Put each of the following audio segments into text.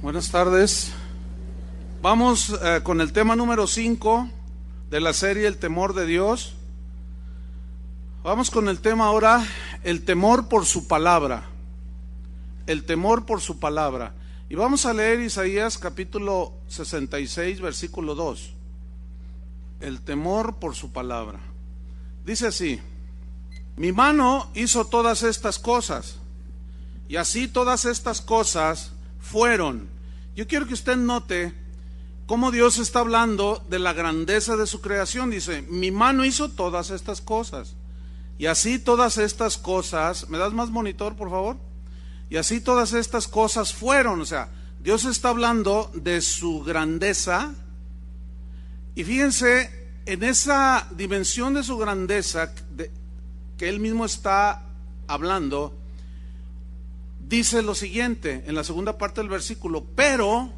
Buenas tardes. Vamos con el tema número 5 de la serie El temor de Dios. Vamos con el tema ahora, el temor por su palabra. El temor por su palabra. Y vamos a leer Isaías capítulo 66, versículo 2. El temor por su palabra. Dice así: mi mano hizo todas estas cosas, y así todas estas cosas fueron. Yo quiero que usted note cómo Dios está hablando de la grandeza de su creación. Dice, mi mano hizo todas estas cosas, y así todas estas cosas. ¿Me das más monitor, por favor? Y así todas estas cosas fueron. O sea, Dios está hablando de su grandeza. Y fíjense, en esa dimensión de su grandeza que Él mismo está hablando, dice lo siguiente en la segunda parte del versículo: pero,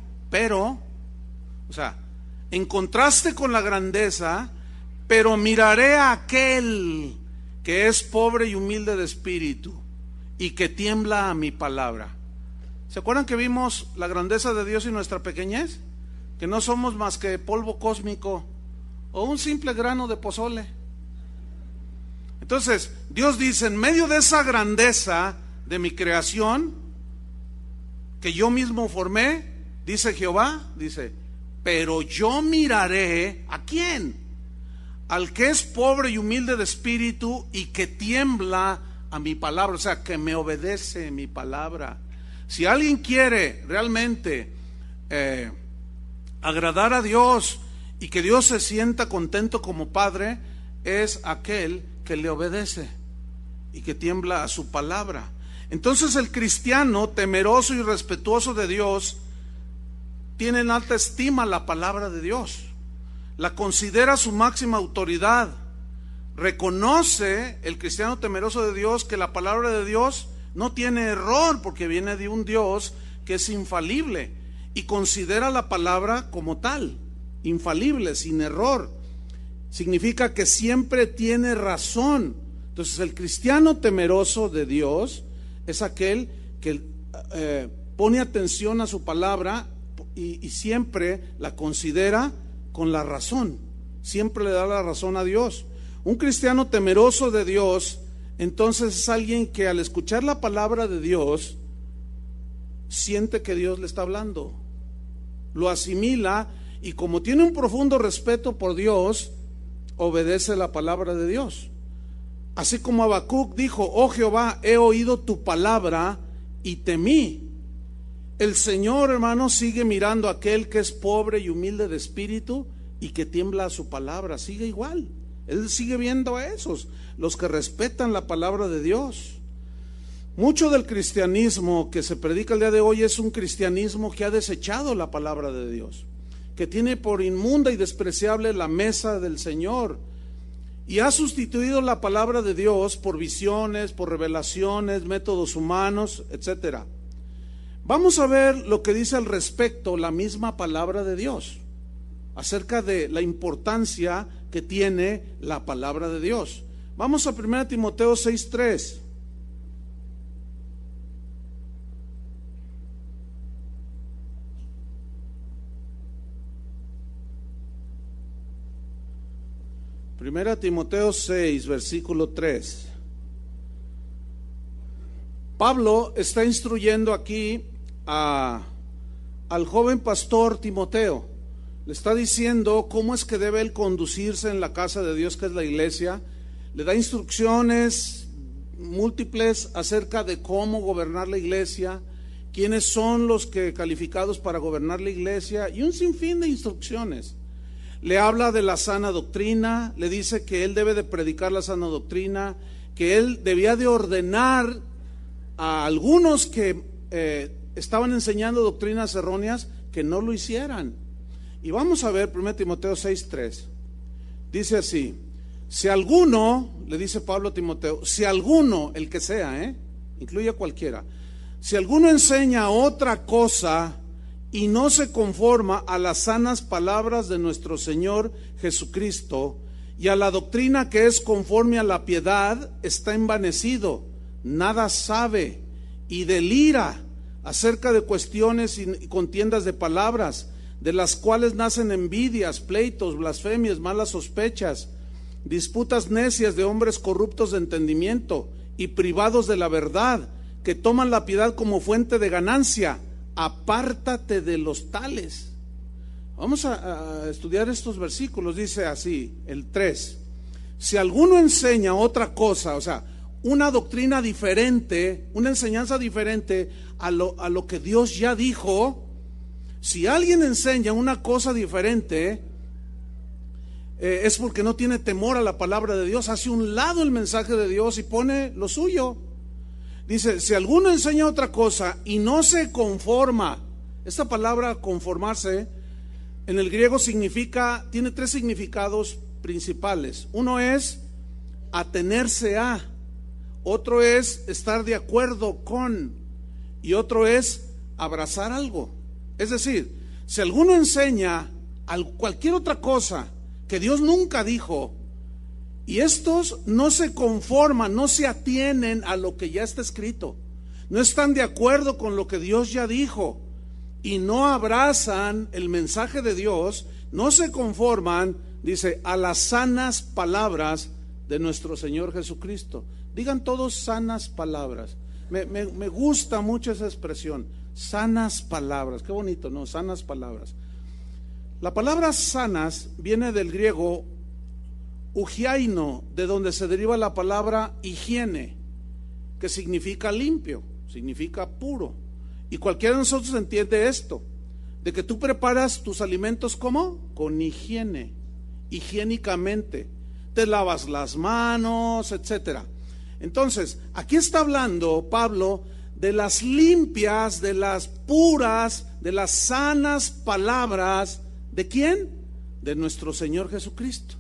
o sea, en contraste con la grandeza, pero miraré a aquel que es pobre y humilde de espíritu y que tiembla a mi palabra. ¿Se acuerdan que vimos la grandeza de Dios y nuestra pequeñez? Que no somos más que polvo cósmico o un simple grano de pozole. Entonces, Dios dice, en medio de esa grandeza de mi creación, que yo mismo formé, dice Jehová, dice, pero yo miraré, ¿a quién? Al que es pobre y humilde de espíritu y que tiembla a mi palabra, o sea, que me obedece mi palabra. Si alguien quiere realmente agradar a Dios y que Dios se sienta contento como Padre, es aquel que le obedece y que tiembla a su palabra. Entonces el cristiano temeroso y respetuoso de Dios tiene en alta estima la palabra de Dios, la considera su máxima autoridad. Reconoce el cristiano temeroso de Dios que la palabra de Dios no tiene error, porque viene de un Dios que es infalible, y considera la palabra como tal, infalible, sin error. Significa que siempre tiene razón. Entonces el cristiano temeroso de Dios es aquel que pone atención a su palabra y siempre la considera con la razón, siempre le da la razón a Dios. Un cristiano temeroso de Dios, entonces, es alguien que al escuchar la palabra de Dios siente que Dios le está hablando, lo asimila, y como tiene un profundo respeto por Dios, obedece la palabra de Dios. Así como Habacuc dijo, oh Jehová, he oído tu palabra y temí. El Señor, hermano, sigue mirando a aquel que es pobre y humilde de espíritu y que tiembla a su palabra. Sigue igual. Él sigue viendo a esos, los que respetan la palabra de Dios. Mucho del cristianismo que se predica el día de hoy es un cristianismo que ha desechado la palabra de Dios, que tiene por inmunda y despreciable la mesa del Señor, y ha sustituido la palabra de Dios por visiones, por revelaciones, métodos humanos, etcétera. Vamos a ver lo que dice al respecto la misma palabra de Dios, acerca de la importancia que tiene la palabra de Dios. Vamos a 1 Timoteo 6:3. Primera Timoteo 6, versículo 3. Pablo está instruyendo aquí al joven pastor Timoteo. Le está diciendo cómo es que debe él conducirse en la casa de Dios, que es la iglesia. Le da instrucciones múltiples acerca de cómo gobernar la iglesia, quiénes son los que calificados para gobernar la iglesia, y un sinfín de instrucciones. Le habla de la sana doctrina, le dice que él debe de predicar la sana doctrina, que él debía de ordenar a algunos que estaban enseñando doctrinas erróneas que no lo hicieran. Y vamos a ver 1 Timoteo 6:3. Dice así: si alguno, le dice Pablo a Timoteo, si alguno, el que sea, incluye a cualquiera, si alguno enseña otra cosa y no se conforma a las sanas palabras de nuestro Señor Jesucristo y a la doctrina que es conforme a la piedad, está envanecido, nada sabe y delira acerca de cuestiones y contiendas de palabras, de las cuales nacen envidias, pleitos, blasfemias, malas sospechas, disputas necias de hombres corruptos de entendimiento y privados de la verdad, que toman la piedad como fuente de ganancia. Apártate de los tales. Vamos a estudiar estos versículos. Dice así, el 3: si alguno enseña otra cosa, o sea, una doctrina diferente, una enseñanza diferente a lo que Dios ya dijo, si alguien enseña una cosa diferente, es porque no tiene temor a la palabra de Dios, hace un lado el mensaje de Dios y pone lo suyo. Dice, si alguno enseña otra cosa y no se conforma, esta palabra conformarse en el griego tiene tres significados principales. Uno es atenerse a, otro es estar de acuerdo con, y otro es abrazar algo. Es decir, si alguno enseña cualquier otra cosa que Dios nunca dijo, y estos no se conforman, no se atienen a lo que ya está escrito, no están de acuerdo con lo que Dios ya dijo, y no abrazan el mensaje de Dios, no se conforman, dice, a las sanas palabras de nuestro Señor Jesucristo. Digan todos sanas palabras. Me gusta mucho esa expresión, sanas palabras. Qué bonito, ¿no? Sanas palabras. La palabra sanas viene del griego ugiaino, de donde se deriva la palabra higiene, que significa limpio, significa puro. Y cualquiera de nosotros entiende esto, de que tú preparas tus alimentos ¿cómo? Con higiene, higiénicamente. Te lavas las manos, etcétera. Entonces, aquí está hablando Pablo de las limpias, de las puras, de las sanas palabras. ¿De quién? De nuestro Señor Jesucristo.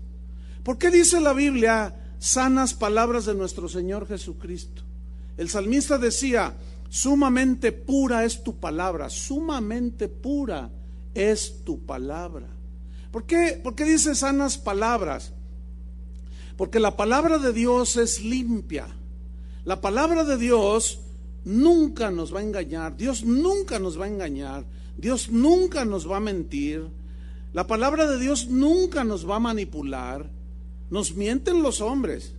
¿Por qué dice la Biblia sanas palabras de nuestro Señor Jesucristo? El salmista decía, sumamente pura es tu palabra, sumamente pura es tu palabra. ¿Por qué dice sanas palabras? Porque la palabra de Dios es limpia. La palabra de Dios nunca nos va a engañar. Dios nunca nos va a engañar. Dios nunca nos va a mentir. La palabra de Dios nunca nos va a manipular. Nos mienten los hombres,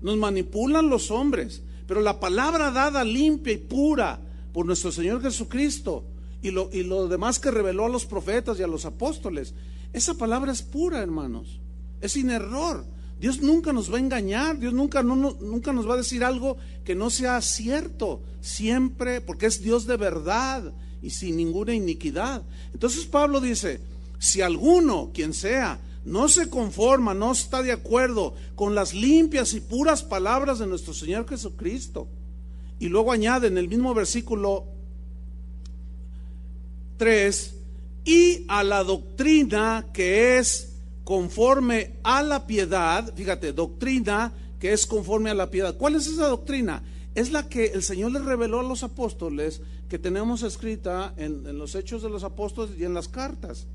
nos manipulan los hombres, pero la palabra dada limpia y pura por nuestro Señor Jesucristo y lo demás que reveló a los profetas y a los apóstoles, esa palabra es pura, hermanos, es sin error. Dios nunca nos va a engañar, Dios nunca nos va a decir algo que no sea cierto, siempre, porque es Dios de verdad y sin ninguna iniquidad. Entonces Pablo dice, si alguno, quien sea, no se conforma, no está de acuerdo con las limpias y puras palabras de nuestro Señor Jesucristo, y luego añade en el mismo versículo 3, y a la doctrina que es conforme a la piedad. Fíjate, doctrina que es conforme a la piedad. ¿Cuál es esa doctrina? Es la que el Señor les reveló a los apóstoles, que tenemos escrita en los Hechos de los Apóstoles y en las cartas,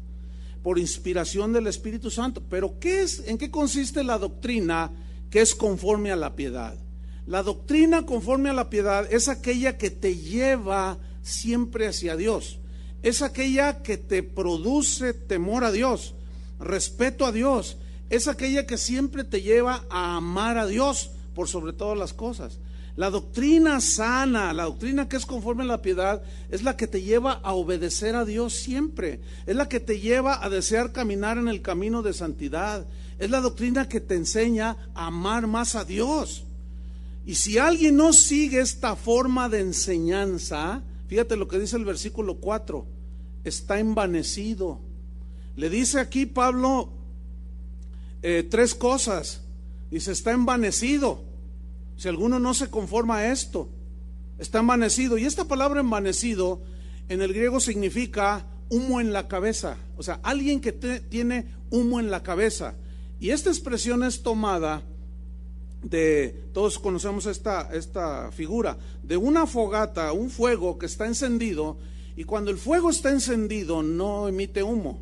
por inspiración del Espíritu Santo. Pero ¿en qué consiste la doctrina que es conforme a la piedad? La doctrina conforme a la piedad es aquella que te lleva siempre hacia Dios, es aquella que te produce temor a Dios, respeto a Dios, es aquella que siempre te lleva a amar a Dios por sobre todas las cosas. La doctrina sana, la doctrina que es conforme a la piedad, es la que te lleva a obedecer a Dios siempre, es la que te lleva a desear caminar en el camino de santidad, es la doctrina que te enseña a amar más a Dios. Y si alguien no sigue esta forma de enseñanza, fíjate lo que dice el versículo 4, está envanecido. Le dice aquí Pablo tres cosas. Dice, está envanecido. Si alguno no se conforma a esto, está envanecido. Y esta palabra envanecido en el griego significa humo en la cabeza. O sea, alguien que tiene humo en la cabeza. Y esta expresión es tomada todos conocemos esta figura, de una fogata, un fuego que está encendido, y cuando el fuego está encendido no emite humo.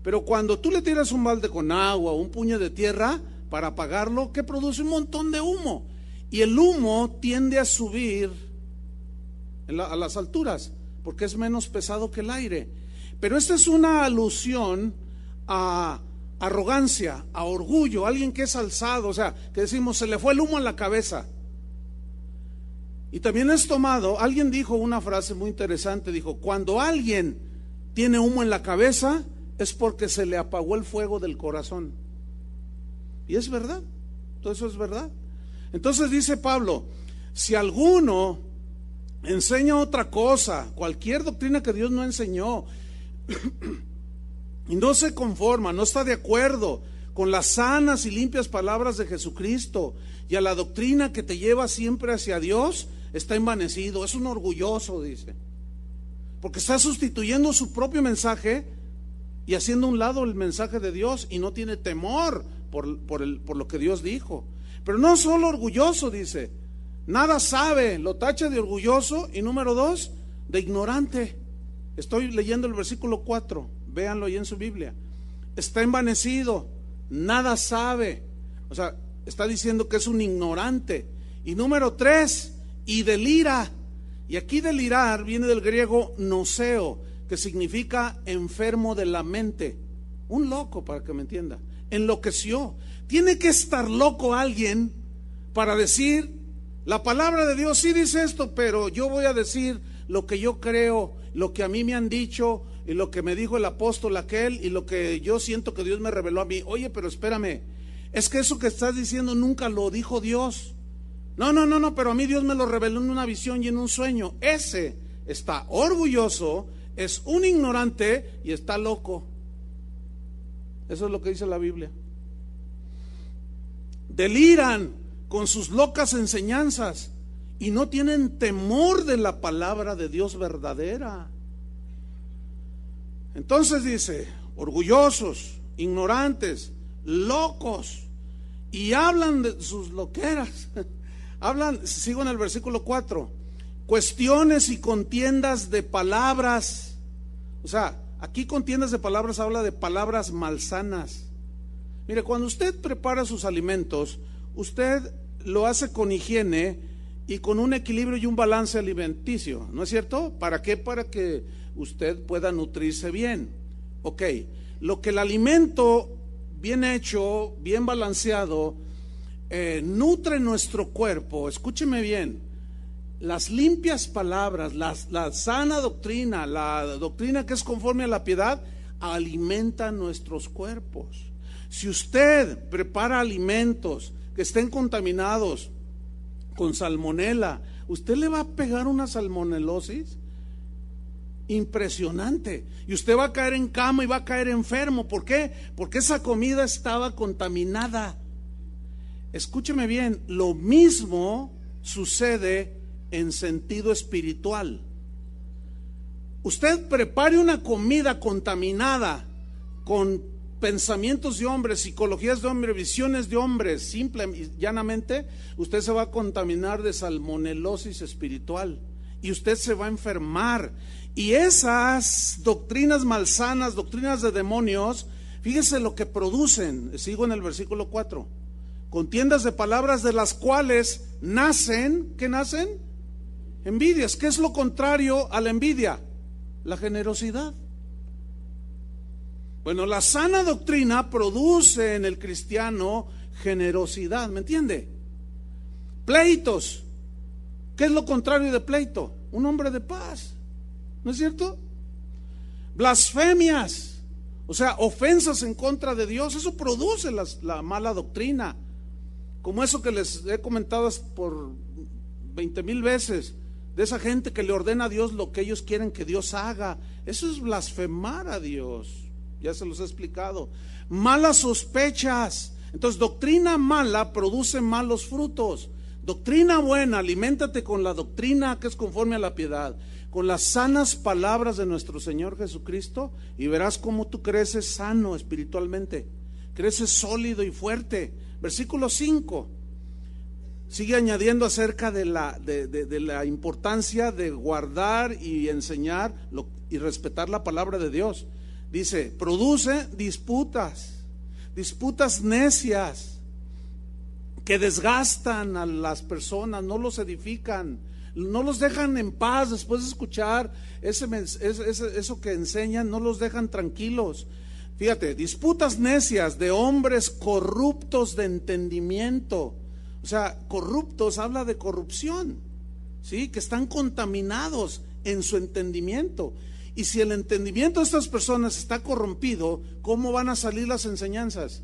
Pero cuando tú le tiras un balde con agua o un puño de tierra para apagarlo, ¿qué produce? Un montón de humo. Y el humo tiende a subir a las alturas, porque es menos pesado que el aire. Pero esta es una alusión a arrogancia, a orgullo, alguien que es alzado, o sea, que decimos, se le fue el humo en la cabeza. Y también es tomado, alguien dijo una frase muy interesante, dijo, cuando alguien tiene humo en la cabeza, es porque se le apagó el fuego del corazón. Y es verdad, todo eso es verdad. Entonces dice Pablo, si alguno enseña otra cosa, cualquier doctrina que Dios no enseñó, y no se conforma, no está de acuerdo con las sanas y limpias palabras de Jesucristo y a la doctrina que te lleva siempre hacia Dios, está envanecido, es un orgulloso, dice, porque está sustituyendo su propio mensaje y haciendo a un lado el mensaje de Dios, y no tiene temor por lo que Dios dijo. Pero no solo orgulloso, dice, nada sabe, lo tacha de orgulloso, y número 2, de ignorante. Estoy leyendo el versículo 4, véanlo ahí en su Biblia. Está envanecido, nada sabe, o sea, está diciendo que es un ignorante. Y número 3, y delira. Y aquí delirar viene del griego noseo, que significa enfermo de la mente, un loco, para que me entienda, enloqueció. Tiene que estar loco alguien para decir, la palabra de Dios sí dice esto, pero yo voy a decir lo que yo creo, lo que a mí me han dicho, y lo que me dijo el apóstol aquel, y lo que yo siento que Dios me reveló a mí. Oye, pero espérame, es que eso que estás diciendo nunca lo dijo Dios. No, pero a mí Dios me lo reveló en una visión y en un sueño. Ese está orgulloso, es un ignorante y está loco. Eso es lo que dice la Biblia. Deliran con sus locas enseñanzas y no tienen temor de la palabra de Dios verdadera. Entonces dice, orgullosos, ignorantes, locos, y hablan de sus loqueras. Hablan, sigo en el versículo 4, cuestiones y contiendas de palabras. O sea, aquí contiendas de palabras habla de palabras malsanas. Mire, cuando usted prepara sus alimentos, usted lo hace con higiene y con un equilibrio y un balance alimenticio, ¿no es cierto? ¿Para qué? Para que usted pueda nutrirse bien. Ok, lo que el alimento bien hecho, bien balanceado, nutre nuestro cuerpo. Escúcheme bien, las limpias palabras, la sana doctrina, la doctrina que es conforme a la piedad, alimenta nuestros cuerpos. Si usted prepara alimentos que estén contaminados con salmonela, usted le va a pegar una salmonelosis impresionante, y usted va a caer en cama y va a caer enfermo. ¿Por qué? Porque esa comida estaba contaminada. Escúcheme bien, lo mismo sucede en sentido espiritual. Usted prepare una comida contaminada con pensamientos de hombres, psicologías de hombres, visiones de hombres, simple y llanamente, usted se va a contaminar de salmonelosis espiritual y usted se va a enfermar. Y esas doctrinas malsanas, doctrinas de demonios, fíjese lo que producen. Sigo en el versículo 4. Contiendas de palabras de las cuales nacen, ¿qué nacen? Envidias. ¿Qué es lo contrario a la envidia? La generosidad. Bueno, la sana doctrina produce en el cristiano generosidad, ¿me entiende? Pleitos. ¿Qué es lo contrario de pleito? Un hombre de paz, ¿no es cierto? Blasfemias, o sea, ofensas en contra de Dios. Eso produce la mala doctrina. Como eso que les he comentado por 20,000 veces, de esa gente que le ordena a Dios lo que ellos quieren que Dios haga. Eso es blasfemar a Dios. Ya se los he explicado. Malas sospechas. Entonces, doctrina mala produce malos frutos. Doctrina buena, aliméntate con la doctrina que es conforme a la piedad, con las sanas palabras de nuestro Señor Jesucristo, y verás cómo tú creces sano espiritualmente, creces sólido y fuerte. Versículo 5 sigue añadiendo acerca de la importancia de guardar y enseñar y respetar la palabra de Dios. Dice, produce disputas necias que desgastan a las personas, no los edifican, no los dejan en paz después de escuchar eso que enseñan, no los dejan tranquilos. Fíjate, disputas necias de hombres corruptos de entendimiento. O sea, corruptos habla de corrupción, ¿sí? Que están contaminados en su entendimiento. Y si el entendimiento de estas personas está corrompido, ¿cómo van a salir las enseñanzas?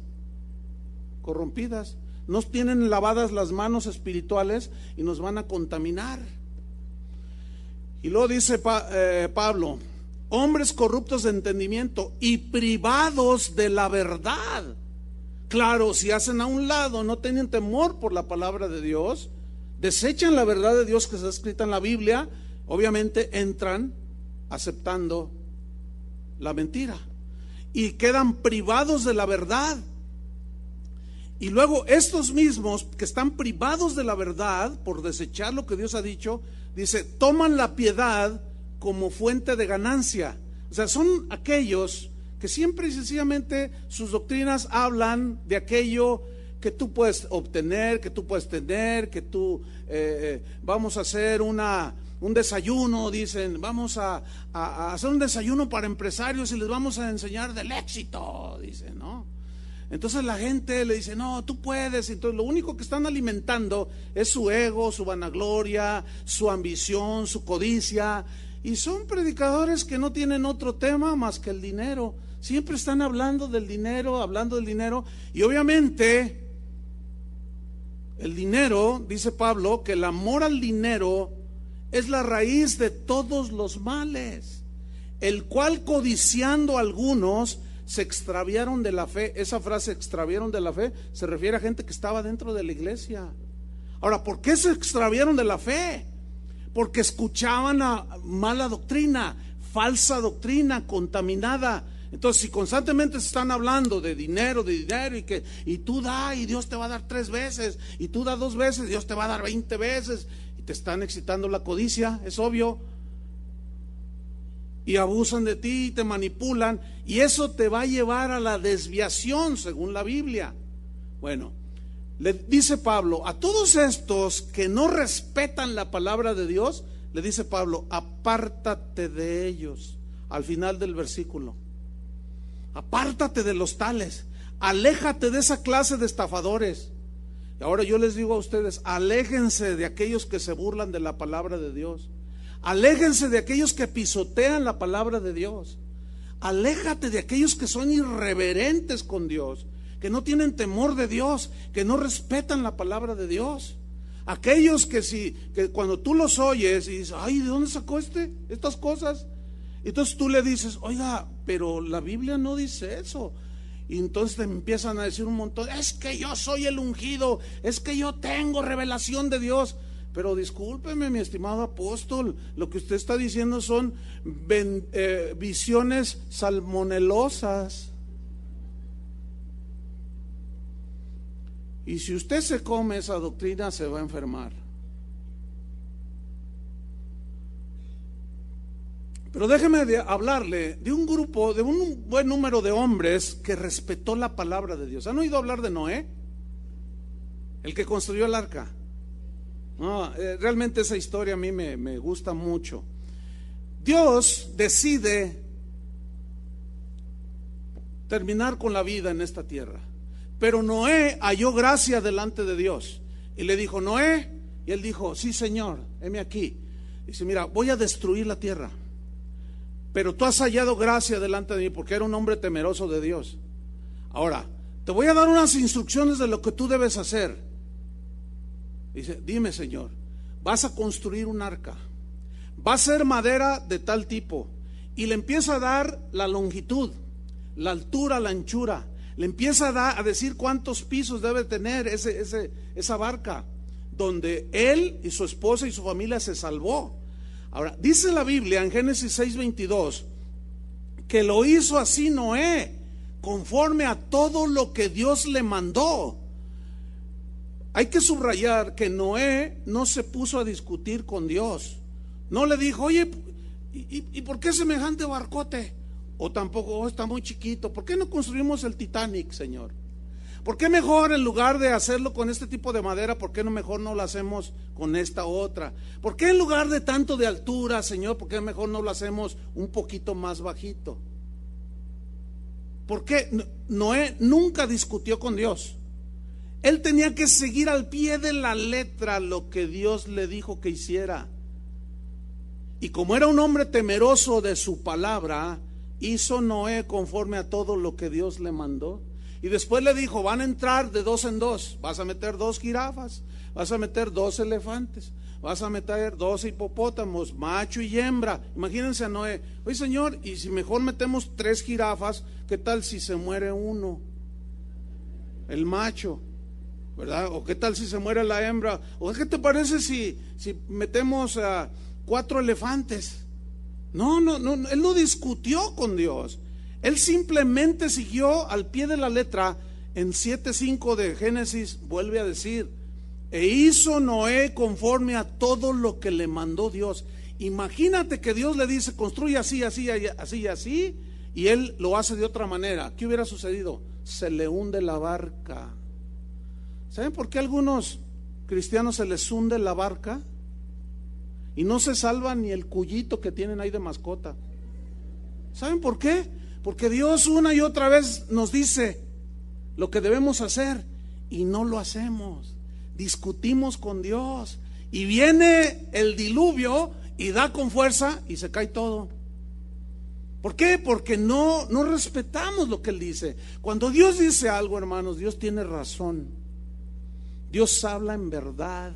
Corrompidas. No tienen lavadas las manos espirituales y nos van a contaminar. Y luego dice Pablo, hombres corruptos de entendimiento y privados de la verdad. Claro, si hacen a un lado, no tienen temor por la palabra de Dios, desechan la verdad de Dios que está escrita en la Biblia, obviamente entran aceptando la mentira y quedan privados de la verdad. Y luego estos mismos que están privados de la verdad por desechar lo que Dios ha dicho, dice, toman la piedad como fuente de ganancia. O sea, son aquellos que siempre y sencillamente sus doctrinas hablan de aquello que tú puedes obtener, que tú puedes tener, que tú vamos a hacer un desayuno, dicen, vamos a hacer un desayuno para empresarios y les vamos a enseñar del éxito, dicen, ¿no? Entonces la gente le dice, no, tú puedes. Entonces lo único que están alimentando es su ego, su vanagloria, su ambición, su codicia. Y son predicadores que no tienen otro tema más que el dinero. Siempre están hablando del dinero, y obviamente el dinero, dice Pablo, que el amor al dinero es la raíz de todos los males, el cual codiciando algunos se extraviaron de la fe. Esa frase, extraviaron de la fe, se refiere a gente que estaba dentro de la iglesia. Ahora, ¿por qué se extraviaron de la fe? Porque escuchaban a mala doctrina, falsa doctrina, contaminada. Entonces, si constantemente se están hablando de dinero, y tú da y Dios te va a dar 3 veces, y tú da 2 veces, Dios te va a dar 20 veces, y te están excitando la codicia, es obvio, y abusan de ti y te manipulan, y eso te va a llevar a la desviación según la Biblia. Bueno, le dice Pablo, a todos estos que no respetan la palabra de Dios, le dice Pablo, apártate de ellos, al final del versículo. Apártate de los tales, aléjate de esa clase de estafadores. Y ahora yo les digo a ustedes, aléjense de aquellos que se burlan de la palabra de Dios. Aléjense de aquellos que pisotean la palabra de Dios. Aléjate de aquellos que son irreverentes con Dios, que no tienen temor de Dios, que no respetan la palabra de Dios. Aquellos que cuando tú los oyes y dices, ay, ¿de dónde sacó estas cosas? Entonces tú le dices, oiga, pero la Biblia no dice eso. Y entonces te empiezan a decir un montón, es que yo soy el ungido, es que yo tengo revelación de Dios. Pero discúlpeme, mi estimado apóstol, lo que usted está diciendo son visiones salmonelosas. Y si usted se come esa doctrina, se va a enfermar. Pero déjeme hablarle de un grupo, de un buen número de hombres que respetó la palabra de Dios. ¿Han oído hablar de Noé? El que construyó el arca. No, realmente esa historia a mí me gusta mucho. Dios decide terminar con la vida en esta tierra, pero Noé halló gracia delante de Dios y le dijo, Noé, y él dijo, sí Señor, heme aquí. Dice, mira, voy a destruir la tierra, pero tú has hallado gracia delante de mí, porque era un hombre temeroso de Dios. Ahora, te voy a dar unas instrucciones de lo que tú debes hacer. Dice, dime Señor, vas a construir un arca, va a ser madera de tal tipo, y le empieza a dar la longitud, la altura, la anchura, le empieza a decir cuántos pisos debe tener esa barca, donde él y su esposa y su familia se salvó. Ahora, dice la Biblia en Génesis 6:22 que lo hizo así Noé, conforme a todo lo que Dios le mandó. Hay que subrayar que Noé no se puso a discutir con Dios. No le dijo, oye, ¿y por qué semejante barcote? O tampoco, está muy chiquito. ¿Por qué no construimos el Titanic, Señor? ¿Por qué mejor en lugar de hacerlo con este tipo de madera, por qué no mejor no lo hacemos con esta otra? ¿Por qué en lugar de tanto de altura, Señor, por qué mejor no lo hacemos un poquito más bajito? ¿Por qué? Noé nunca discutió con Dios. Él tenía que seguir al pie de la letra lo que Dios le dijo que hiciera. Y como era un hombre temeroso de su palabra, hizo Noé conforme a todo lo que Dios le mandó. Y después le dijo, van a entrar de 2 en 2, vas a meter 2 jirafas, vas a meter 2 elefantes, vas a meter 2 hipopótamos, macho y hembra. Imagínense a Noé, oye Señor, y si mejor metemos 3 jirafas, ¿qué tal si se muere uno? El macho, ¿verdad? ¿O qué tal si se muere la hembra? ¿O qué te parece si metemos 4 elefantes? No, él no discutió con Dios. Él simplemente siguió al pie de la letra. En 7:5 de Génesis vuelve a decir, e hizo Noé conforme a todo lo que le mandó Dios. Imagínate que Dios le dice, construye así, así, así, así, y él lo hace de otra manera. ¿Qué hubiera sucedido? Se le hunde la barca. ¿Saben por qué a algunos cristianos se les hunde la barca? Y no se salva ni el cuyito que tienen ahí de mascota. ¿Saben por qué? Porque Dios una y otra vez nos dice lo que debemos hacer y no lo hacemos. Discutimos con Dios y viene el diluvio y da con fuerza y se cae todo. ¿Por qué? Porque no respetamos lo que Él dice. Cuando Dios dice algo, hermanos, Dios tiene razón. Dios habla en verdad.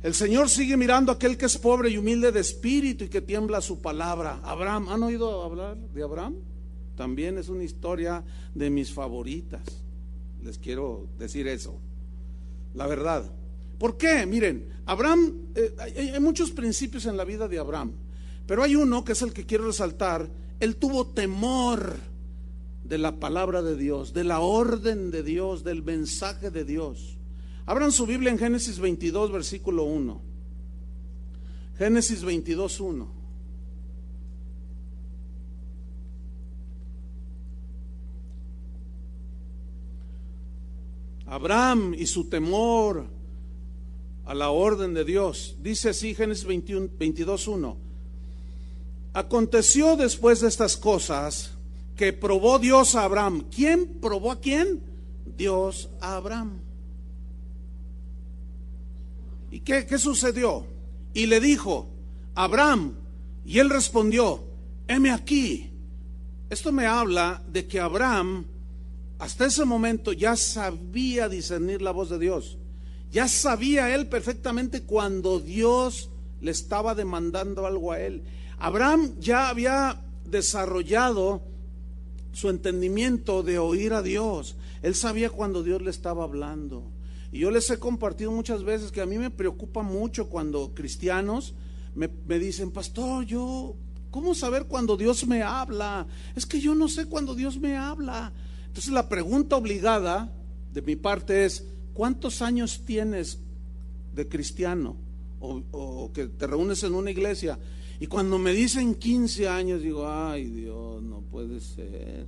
El Señor sigue mirando a aquel que es pobre y humilde de espíritu y que tiembla su palabra. Abraham, ¿han oído hablar de Abraham? También es una historia de mis favoritas. Les quiero decir eso, la verdad. ¿Por qué? Miren, Abraham, hay muchos principios en la vida de Abraham, pero hay uno que es el que quiero resaltar. Él tuvo temor de la palabra de Dios, de la orden de Dios, del mensaje de Dios. Abran su Biblia en Génesis 22, versículo 1. Génesis 22, 1. Abraham y su temor a la orden de Dios. Dice así Génesis 22, 1. Aconteció después de estas cosas que probó Dios a Abraham. ¿Quién probó a quién? Dios a Abraham. ¿Y qué sucedió? Y le dijo, Abraham, y él respondió, heme aquí. Esto me habla de que Abraham hasta ese momento ya sabía discernir la voz de Dios. Ya sabía él perfectamente cuando Dios le estaba demandando algo a él. Abraham ya había desarrollado su entendimiento de oír a Dios. Él sabía cuando Dios le estaba hablando. Y yo les he compartido muchas veces que a mí me preocupa mucho cuando cristianos me dicen, pastor, ¿cómo saber cuando Dios me habla? Es que yo no sé cuando Dios me habla. Entonces la pregunta obligada de mi parte es, ¿cuántos años tienes de cristiano? O que te reúnes en una iglesia. Y cuando me dicen 15 años, digo, ay Dios, no puede ser.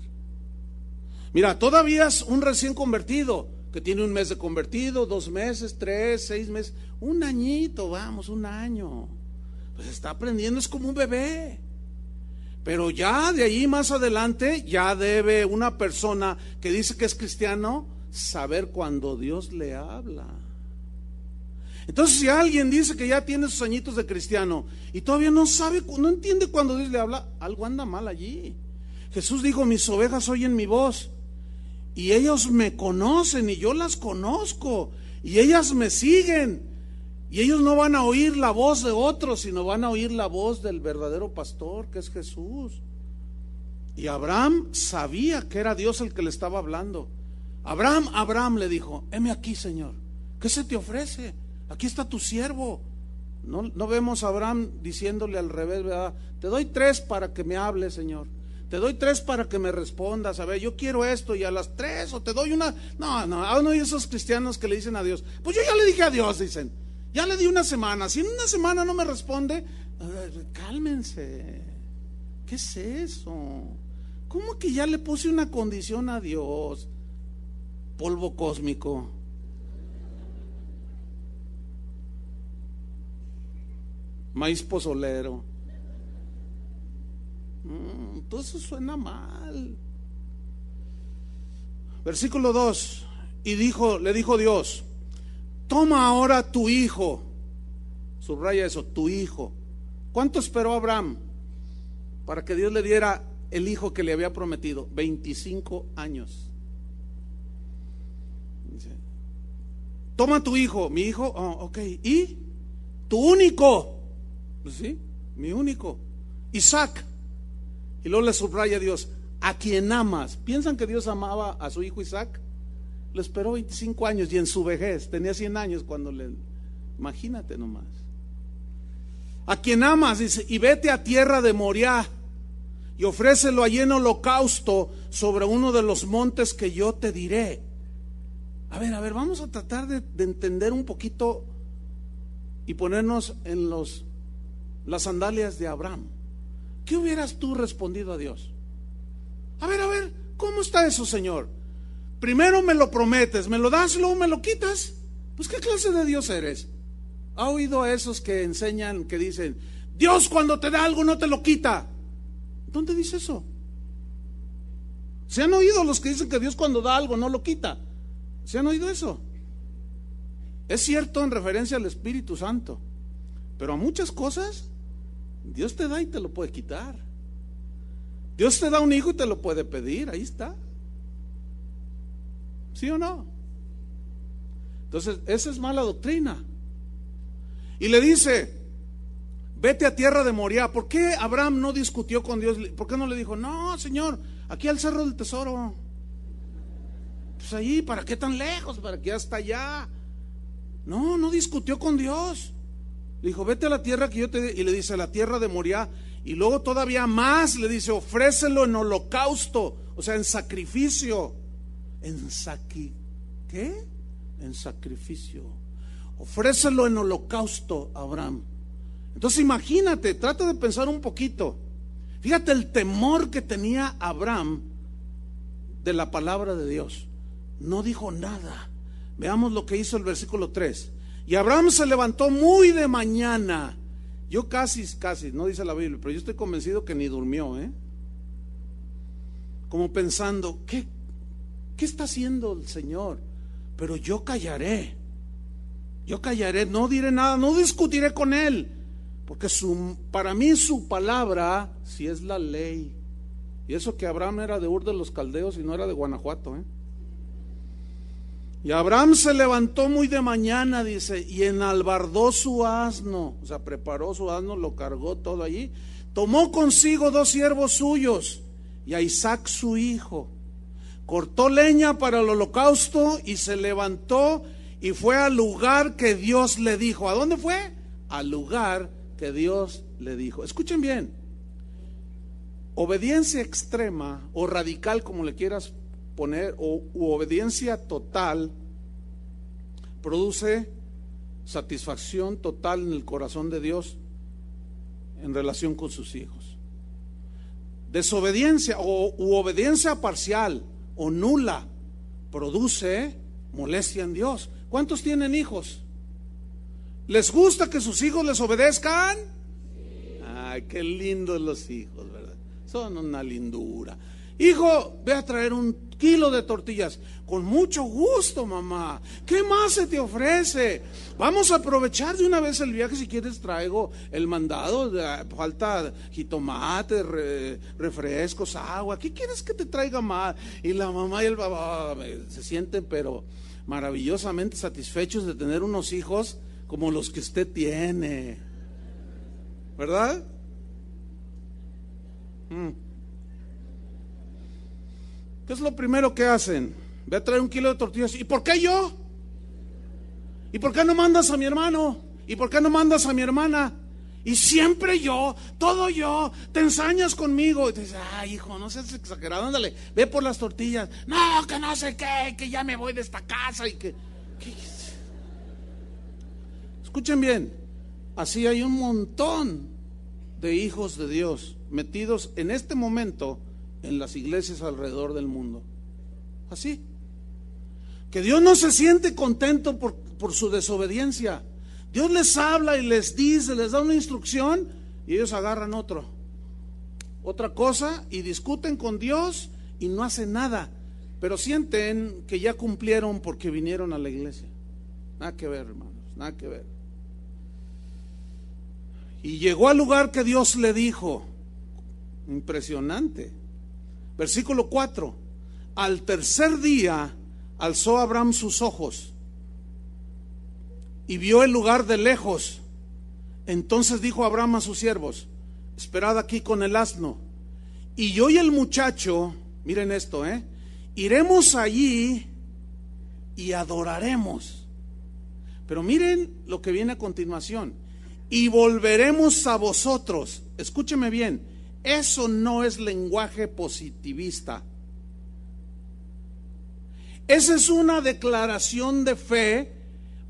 Mira, todavía es un recién convertido, que tiene 1 mes de convertido, 2 meses, 3, 6 meses, 1 añito, vamos, 1 año. Pues está aprendiendo, es como un bebé. Pero ya de ahí más adelante, ya debe una persona que dice que es cristiano saber cuando Dios le habla. Entonces, si alguien dice que ya tiene sus añitos de cristiano y todavía no sabe, no entiende cuando Dios le habla, algo anda mal allí. Jesús dijo, mis ovejas oyen mi voz y ellos me conocen y yo las conozco y ellas me siguen, y ellos no van a oír la voz de otros, sino van a oír la voz del verdadero pastor, que es Jesús. Y Abraham sabía que era Dios el que le estaba hablando. Abraham le dijo, heme aquí, Señor, ¿qué se te ofrece? Aquí está tu siervo. No vemos a Abraham diciéndole al revés, ¿verdad? Te doy 3 para que me hable, Señor. Te doy 3 para que me respondas. A ver, yo quiero esto, y a las 3, o te doy una. No, hay uno de esos cristianos que le dicen a Dios, pues yo ya le dije a Dios, dicen, ya le di 1 semana. Si en 1 semana no me responde, cálmense. ¿Qué es eso? ¿Cómo que ya le puse una condición a Dios? Polvo cósmico. Maíz pozolero. Todo eso suena mal. Versículo 2. Y le dijo Dios: toma ahora tu hijo. Subraya eso, tu hijo. ¿Cuánto esperó Abraham para que Dios le diera el hijo que le había prometido? 25 años. Dice: toma tu hijo. Mi hijo, ok. ¿Y? Tu único. Pues sí, mi único. Isaac. Y luego le subraya Dios: a quien amas. ¿Piensan que Dios amaba a su hijo Isaac? Lo esperó 25 años y en su vejez, tenía 100 años cuando imagínate nomás. A quien amas, dice, y vete a tierra de Moriah y ofrécelo allí en holocausto sobre uno de los montes que yo te diré. A ver, vamos a tratar de entender un poquito y ponernos en las sandalias de Abraham. ¿Qué hubieras tú respondido a Dios? A ver, ¿cómo está eso, Señor? Primero me lo prometes, me lo das, luego me lo quitas. Pues ¿qué clase de Dios eres? ¿Ha oído a esos que enseñan, que dicen, Dios cuando te da algo no te lo quita? ¿Dónde dice eso? ¿Se han oído los que dicen que Dios cuando da algo no lo quita? ¿Se han oído eso? Es cierto en referencia al Espíritu Santo, pero a muchas cosas Dios te da y te lo puede quitar. Dios te da un hijo y te lo puede pedir, ahí está. ¿Sí o no? Entonces, esa es mala doctrina. Y le dice, vete a tierra de Moriah. ¿Por qué Abraham no discutió con Dios? ¿Por qué no le dijo, no, Señor, aquí al cerro del tesoro? Pues ahí, ¿para qué tan lejos? ¿Para qué hasta allá? No discutió con Dios. Le dijo, vete a la tierra que yo te di. Y le dice, la tierra de Moriah. Y luego todavía más le dice, ofrécelo en holocausto, o sea, en sacrificio. ¿Qué? En sacrificio. Ofrécelo en holocausto, Abraham. Entonces imagínate, trata de pensar un poquito. Fíjate el temor que tenía Abraham de la palabra de Dios. No dijo nada. Veamos lo que hizo el versículo 3. Y Abraham se levantó muy de mañana. Yo casi, no dice la Biblia, pero yo estoy convencido que ni durmió, como pensando, ¿qué está haciendo el Señor? Pero yo callaré, no diré nada, no discutiré con Él, porque para mí su palabra sí es la ley. Y eso que Abraham era de Ur de los Caldeos y no era de Guanajuato, Y Abraham se levantó muy de mañana, dice, y enalbardó su asno, o sea, preparó su asno, lo cargó todo allí, tomó consigo 2 siervos suyos y a Isaac su hijo, cortó leña para el holocausto y se levantó y fue al lugar que Dios le dijo. ¿A dónde fue? Al lugar que Dios le dijo. Escuchen bien, obediencia extrema o radical, como le quieras poner, u obediencia total, produce satisfacción total en el corazón de Dios en relación con sus hijos. Desobediencia u obediencia parcial o nula produce molestia en Dios. ¿Cuántos tienen hijos? ¿Les gusta que sus hijos les obedezcan? Ay, qué lindos los hijos, ¿verdad? Son una lindura. Hijo, ve a traer 1 kilo de tortillas. Con mucho gusto, mamá. ¿Qué más se te ofrece? Vamos a aprovechar de una vez el viaje. Si quieres traigo el mandado. Falta jitomate, refrescos, agua. ¿Qué quieres que te traiga más? Y la mamá y el papá se sienten pero maravillosamente satisfechos de tener unos hijos como los que usted tiene, ¿verdad? ¿Qué es lo primero que hacen? Ve a traer 1 kilo de tortillas. ¿Y por qué yo? ¿Y por qué no mandas a mi hermano? ¿Y por qué no mandas a mi hermana? Y siempre yo, todo yo, te ensañas conmigo. Y te dices, ay, hijo, no seas exagerado, ándale, ve por las tortillas. No, que no sé qué, que ya me voy de esta casa y que... Escuchen bien, así hay un montón de hijos de Dios metidos en este momento en las iglesias alrededor del mundo. Así. Que Dios no se siente contento por su desobediencia. Dios les habla y les dice, les da una instrucción y ellos agarran otra cosa y discuten con Dios y no hacen nada, pero sienten que ya cumplieron porque vinieron a la iglesia. Nada que ver, hermanos, nada que ver. Y llegó al lugar que Dios le dijo. Impresionante. Versículo 4. Al tercer día alzó Abraham sus ojos y vio el lugar de lejos. Entonces dijo Abraham a sus siervos: esperad aquí con el asno, y yo y el muchacho, miren esto, iremos allí y adoraremos. Pero miren lo que viene a continuación: y volveremos a vosotros. Escúcheme bien, eso no es lenguaje positivista. Esa es una declaración de fe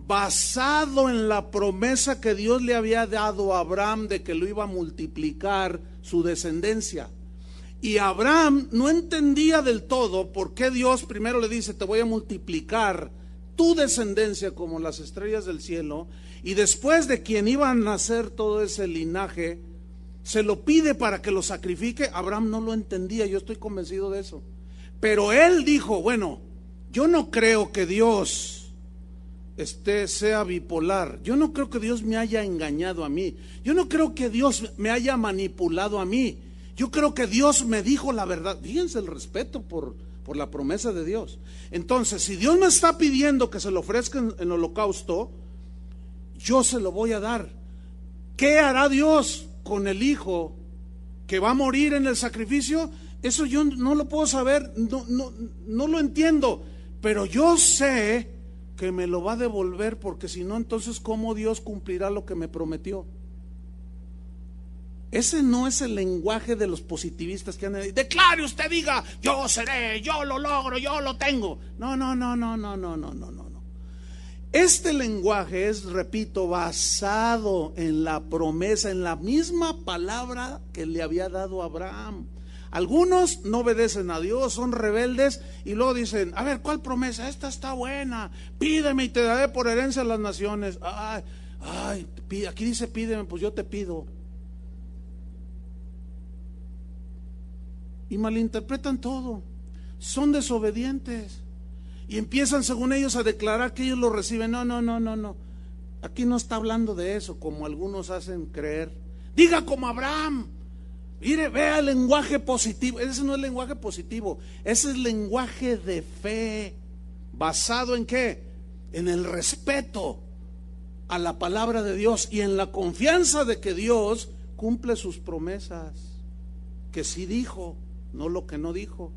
basado en la promesa que Dios le había dado a Abraham de que lo iba a multiplicar su descendencia. Y Abraham no entendía del todo por qué Dios primero le dice: te voy a multiplicar tu descendencia como las estrellas del cielo, y después de quien iba a nacer todo ese linaje, se lo pide para que lo sacrifique. Abraham no lo entendía, yo estoy convencido de eso. Pero él dijo: bueno, yo no creo que Dios sea bipolar. Yo no creo que Dios me haya engañado a mí. Yo no creo que Dios me haya manipulado a mí. Yo creo que Dios me dijo la verdad. Fíjense el respeto por la promesa de Dios. Entonces, si Dios me está pidiendo que se lo ofrezca en holocausto, yo se lo voy a dar. ¿Qué hará Dios con el hijo que va a morir en el sacrificio? Eso yo no lo puedo saber, no lo entiendo, pero yo sé que me lo va a devolver, porque si no, entonces ¿cómo Dios cumplirá lo que me prometió? Ese no es el lenguaje de los positivistas que andan ahí: declare usted, diga, yo seré, yo lo logro, yo lo tengo. No. Este lenguaje es, repito, basado en la promesa, en la misma palabra que le había dado a Abraham. Algunos no obedecen a Dios, son rebeldes y luego dicen: a ver, ¿cuál promesa? Esta está buena, pídeme y te daré por herencia a las naciones. Aquí dice pídeme, pues yo te pido. Y malinterpretan todo, son desobedientes y empiezan, según ellos, a declarar que ellos lo reciben. No, aquí no está hablando de eso, como algunos hacen creer. Diga como Abraham. Mire, vea el lenguaje positivo. Ese no es lenguaje positivo, ese es lenguaje de fe. ¿Basado en qué? En el respeto a la palabra de Dios y en la confianza de que Dios cumple sus promesas, que sí dijo, no lo que no dijo.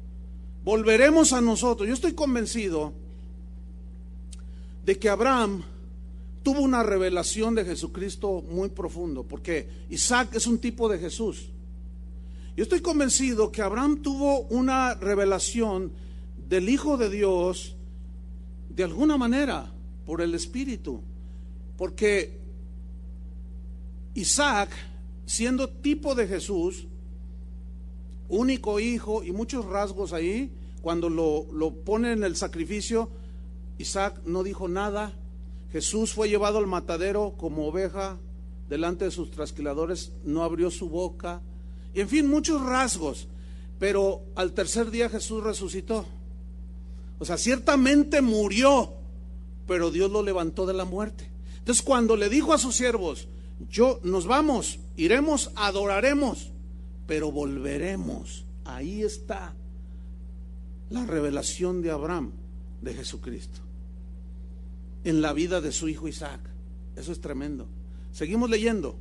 Volveremos a nosotros. Yo estoy convencido de que Abraham tuvo una revelación de Jesucristo muy profundo, porque Isaac es un tipo de Jesús. Yo estoy convencido que Abraham tuvo una revelación del Hijo de Dios de alguna manera por el Espíritu, porque Isaac, siendo tipo de Jesús, único hijo y muchos rasgos ahí, cuando lo pone en el sacrificio, Isaac no dijo nada. Jesús fue llevado al matadero como oveja delante de sus trasquiladores, no abrió su boca, y en fin, muchos rasgos. Pero al tercer día Jesús resucitó. O sea, ciertamente murió, pero Dios lo levantó de la muerte. Entonces, cuando le dijo a sus siervos: nos vamos, iremos, adoraremos, pero volveremos. Ahí está la revelación de Abraham de Jesucristo en la vida de su hijo Isaac. Eso es tremendo. Seguimos leyendo.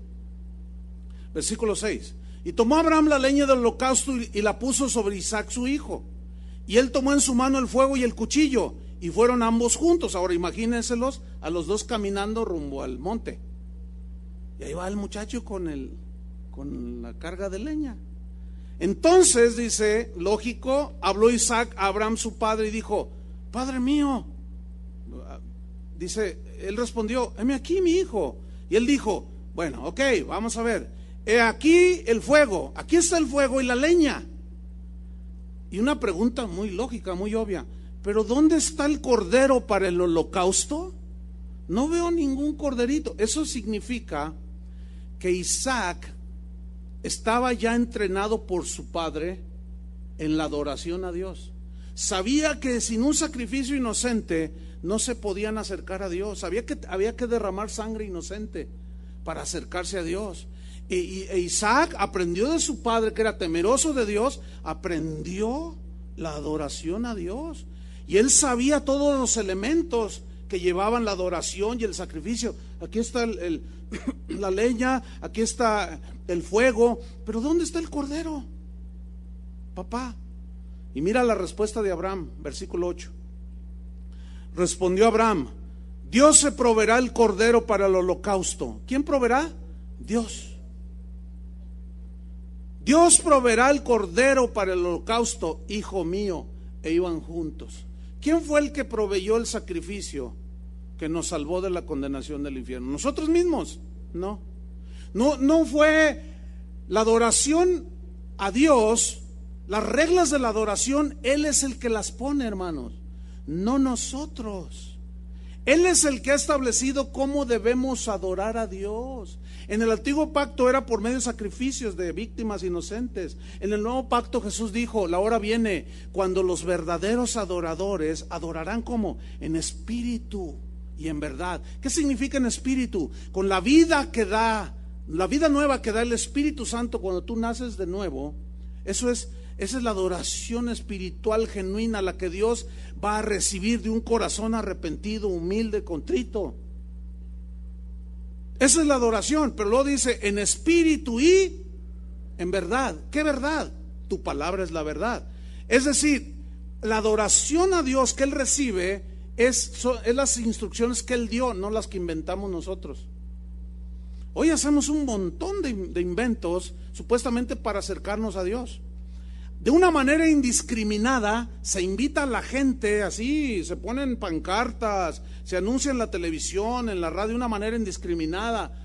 Versículo 6. Y tomó Abraham la leña del holocausto y la puso sobre Isaac su hijo. Y él tomó en su mano el fuego y el cuchillo, y fueron ambos juntos. Ahora imagínenselos a los dos caminando rumbo al monte. Y ahí va el muchacho con la carga de leña. Entonces, dice, lógico, habló Isaac a Abraham su padre y dijo: Padre mío. Dice, él respondió: heme aquí, mi hijo. Y él dijo: bueno, ok, vamos a ver. He aquí el fuego, aquí está el fuego y la leña. Y una pregunta muy lógica, muy obvia, pero ¿dónde está el cordero para el holocausto? No veo ningún corderito. Eso significa que Isaac estaba ya entrenado por su padre en la adoración a Dios. Sabía que sin un sacrificio inocente no se podían acercar a Dios. Sabía que había que derramar sangre inocente para acercarse a Dios. E Isaac aprendió de su padre, que era temeroso de Dios, aprendió la adoración a Dios. Y él sabía todos los elementos que llevaban la adoración y el sacrificio. Aquí está la leña, aquí está el fuego, pero ¿dónde está el cordero, papá? Y mira la respuesta de Abraham, versículo 8. Respondió Abraham: Dios se proveerá el cordero para el holocausto. ¿Quién proveerá? Dios. Dios proveerá el cordero para el holocausto, hijo mío. E iban juntos. ¿Quién fue el que proveyó el sacrificio que nos salvó de la condenación del infierno? ¿Nosotros mismos? No fue la adoración a Dios. Las reglas de la adoración, Él es el que las pone, hermanos, no nosotros. Él es el que ha establecido cómo debemos adorar a Dios. En el antiguo pacto era por medio de sacrificios de víctimas inocentes. En el nuevo pacto Jesús dijo: la hora viene cuando los verdaderos adoradores adorarán como en espíritu y en verdad. ¿Qué significa en espíritu? Con la vida que da, la vida nueva que da el Espíritu Santo cuando tú naces de nuevo. Esa es la adoración espiritual genuina, la que Dios va a recibir de un corazón arrepentido, humilde, contrito. Esa es la adoración, pero luego dice en espíritu y en verdad. ¿Qué verdad? Tu palabra es la verdad. Es decir, la adoración a Dios que Él recibe es las instrucciones que Él dio, no las que inventamos nosotros. Hoy hacemos un montón de inventos supuestamente para acercarnos a Dios. De una manera indiscriminada se invita a la gente, así, se ponen pancartas, se anuncia en la televisión, en la radio, de una manera indiscriminada.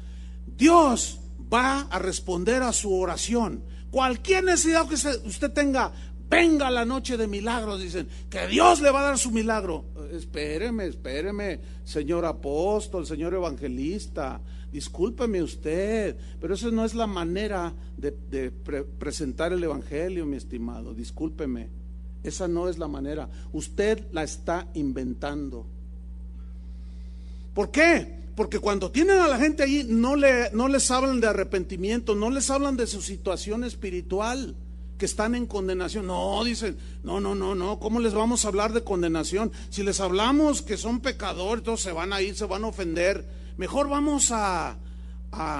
Dios va a responder a su oración. Cualquier necesidad que usted tenga, venga la noche de milagros, dicen, que Dios le va a dar su milagro. Espéreme, señor apóstol, señor evangelista, discúlpeme usted, pero esa no es la manera de presentar el evangelio, mi estimado. Discúlpeme, esa no es la manera. Usted la está inventando. ¿Por qué? Porque cuando tienen a la gente allí no les hablan de arrepentimiento, no les hablan de su situación espiritual, que están en condenación. No, dicen, no, ¿cómo les vamos a hablar de condenación? Si les hablamos que son pecadores, todos se van a ir, se van a ofender. Mejor vamos a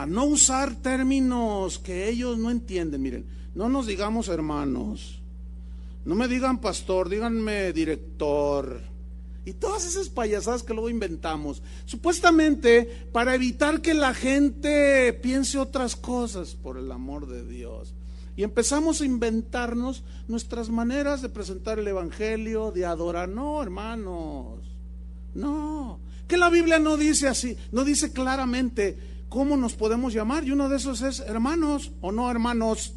no usar términos que ellos no entienden. Miren, no nos digamos hermanos, no me digan pastor, díganme director, y todas esas payasadas que luego inventamos, supuestamente para evitar que la gente piense otras cosas, por el amor de Dios. Y empezamos a inventarnos nuestras maneras de presentar el evangelio, de adorar. No, hermanos, no. Que la Biblia no dice así, no dice claramente cómo nos podemos llamar, y uno de esos es hermanos o no hermanos.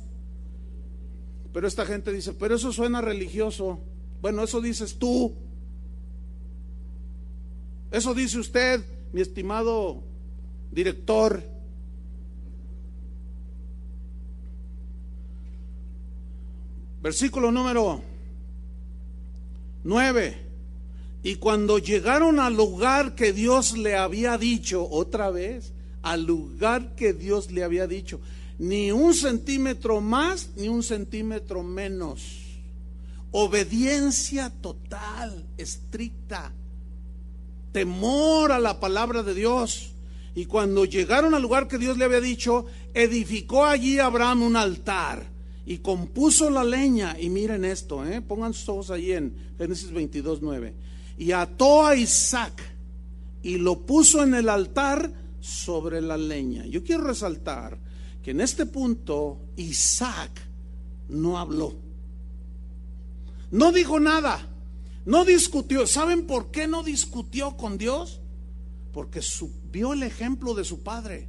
Pero esta gente dice, pero eso suena religioso. Bueno, eso dices tú, eso dice usted, mi estimado director. Versículo número 9. Y cuando llegaron al lugar que Dios le había dicho, otra vez, al lugar que Dios le había dicho, ni un centímetro más, ni un centímetro menos. Obediencia total, estricta, temor a la palabra de Dios. Y cuando llegaron al lugar que Dios le había dicho, edificó allí Abraham un altar y compuso la leña. Y miren esto, pongan sus ojos ahí en Génesis 22:9. Y ató a Isaac y lo puso en el altar sobre la leña. Yo quiero resaltar que en este punto Isaac no habló, no dijo nada, no discutió. ¿Saben por qué no discutió con Dios? Porque vio el ejemplo de su padre,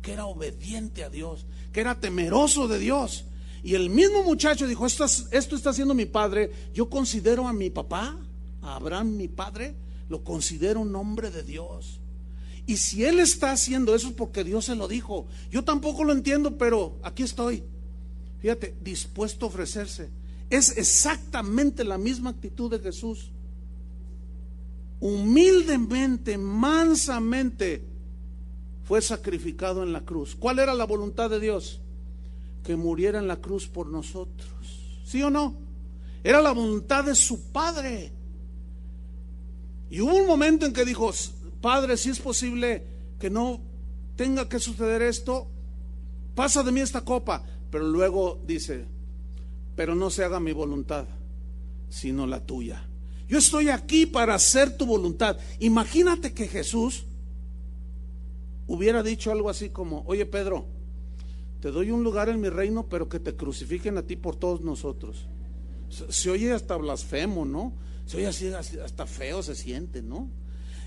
que era obediente a Dios, que era temeroso de Dios. Y el mismo muchacho dijo, esto está haciendo mi padre. Yo considero a mi papá, a Abraham, mi padre, lo considero un hombre de Dios. Y si él está haciendo eso es porque Dios se lo dijo. Yo tampoco lo entiendo, pero aquí estoy. Fíjate, dispuesto a ofrecerse. Es exactamente la misma actitud de Jesús. Humildemente, mansamente fue sacrificado en la cruz. ¿Cuál era la voluntad de Dios? Que muriera en la cruz por nosotros. ¿Sí o no? Era la voluntad de su Padre. Y hubo un momento en que dijo, Padre, si es posible que no tenga que suceder esto, pasa de mí esta copa. Pero luego dice, pero no se haga mi voluntad, sino la tuya. Yo estoy aquí para hacer tu voluntad. Imagínate que Jesús hubiera dicho algo así como, oye Pedro, te doy un lugar en mi reino, pero que te crucifiquen a ti por todos nosotros. Se oye hasta blasfemo, ¿no? Se oye así, hasta feo se siente, ¿no?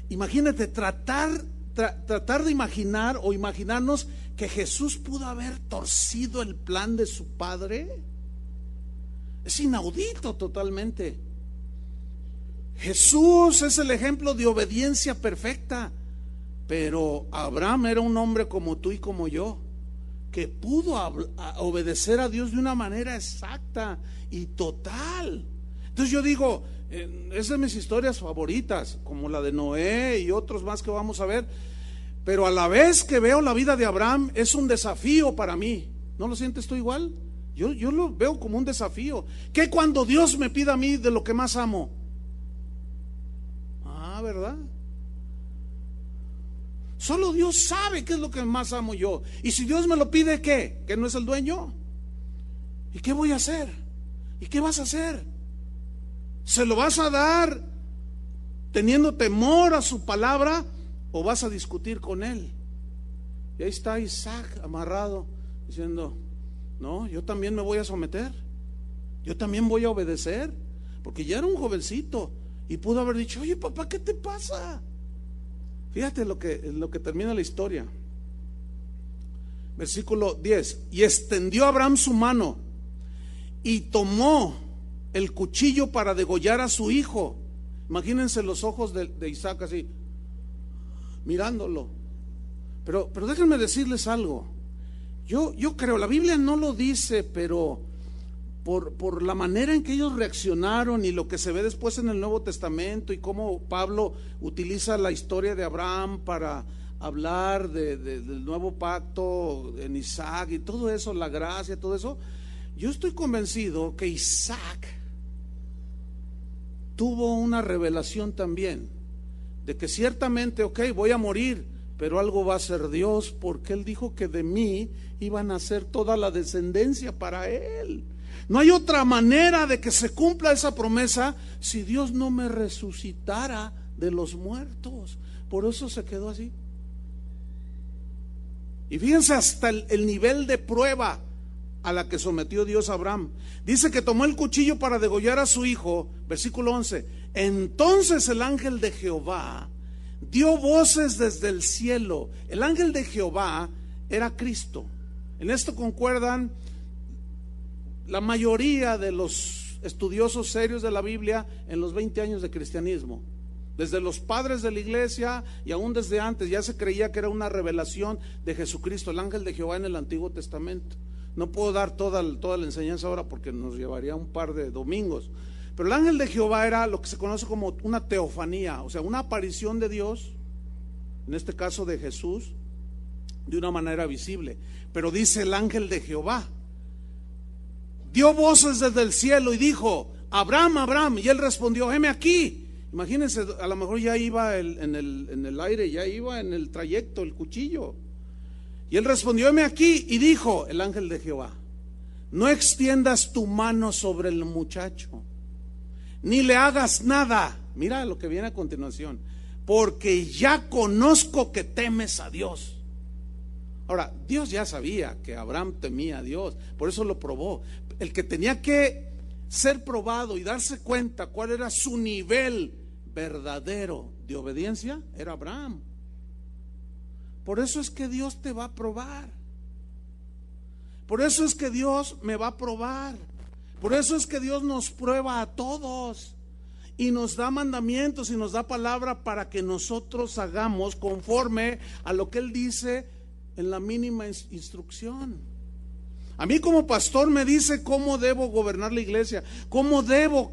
Imagínate tratar de imaginar o imaginarnos que Jesús pudo haber torcido el plan de su Padre. Es inaudito totalmente. Jesús es el ejemplo de obediencia perfecta, pero Abraham era un hombre como tú y como yo, que pudo obedecer a Dios de una manera exacta y total. Entonces yo digo, es de mis historias favoritas, como la de Noé y otros más que vamos a ver, pero a la vez que veo la vida de Abraham es un desafío para mí. ¿No lo sientes tú igual? Yo lo veo como un desafío. Que cuando Dios me pida a mí de lo que más amo, ¿verdad? Solo Dios sabe qué es lo que más amo yo. Y si Dios me lo pide, ¿qué? ¿Que no es el dueño? ¿Y qué voy a hacer? ¿Y qué vas a hacer? ¿Se lo vas a dar teniendo temor a su palabra o vas a discutir con él? Y ahí está Isaac amarrado diciendo, no, yo también me voy a someter, yo también voy a obedecer, porque ya era un jovencito y pudo haber dicho, oye papá, ¿qué te pasa? Fíjate lo que termina la historia. Versículo 10. Y extendió Abraham su mano y tomó el cuchillo para degollar a su hijo. Imagínense los ojos de Isaac así, mirándolo. Pero déjenme decirles algo. Yo creo, la Biblia no lo dice, pero por la manera en que ellos reaccionaron y lo que se ve después en el Nuevo Testamento y cómo Pablo utiliza la historia de Abraham para hablar del nuevo pacto en Isaac y todo eso, la gracia, todo eso, yo estoy convencido que Isaac tuvo una revelación también de que ciertamente, voy a morir, pero algo va a ser Dios, porque él dijo que de mí iban a ser toda la descendencia para él. No hay otra manera de que se cumpla esa promesa si Dios no me resucitara de los muertos. Por eso se quedó así. Y fíjense hasta el nivel de prueba a la que sometió Dios a Abraham. Dice que tomó el cuchillo para degollar a su hijo. Versículo 11. Entonces el ángel de Jehová dio voces desde el cielo. El ángel de Jehová era Cristo. En esto concuerdan la mayoría de los estudiosos serios de la Biblia en los 20 años de cristianismo. Desde los padres de la iglesia y aún desde antes ya se creía que era una revelación de Jesucristo, el ángel de Jehová en el Antiguo Testamento. No puedo dar toda la enseñanza ahora porque nos llevaría un par de domingos. Pero el ángel de Jehová era lo que se conoce como una teofanía, o sea, una aparición de Dios, en este caso de Jesús, de una manera visible. Pero dice el ángel de Jehová, dio voces desde el cielo y dijo, Abraham, Abraham, y él respondió, heme aquí. Imagínense, a lo mejor ya iba en el aire, ya iba en el trayecto, el cuchillo. Y él respondió, heme aquí, y dijo el ángel de Jehová, no extiendas tu mano sobre el muchacho, ni le hagas nada. Mira lo que viene a continuación, porque ya conozco que temes a Dios. Ahora, Dios ya sabía que Abraham temía a Dios, por eso lo probó. El que tenía que ser probado y darse cuenta cuál era su nivel verdadero de obediencia era Abraham. Por eso es que Dios te va a probar. Por eso es que Dios me va a probar. Por eso es que Dios nos prueba a todos y nos da mandamientos y nos da palabra para que nosotros hagamos conforme a lo que Él dice en la mínima instrucción. A mí como pastor me dice cómo debo gobernar la iglesia,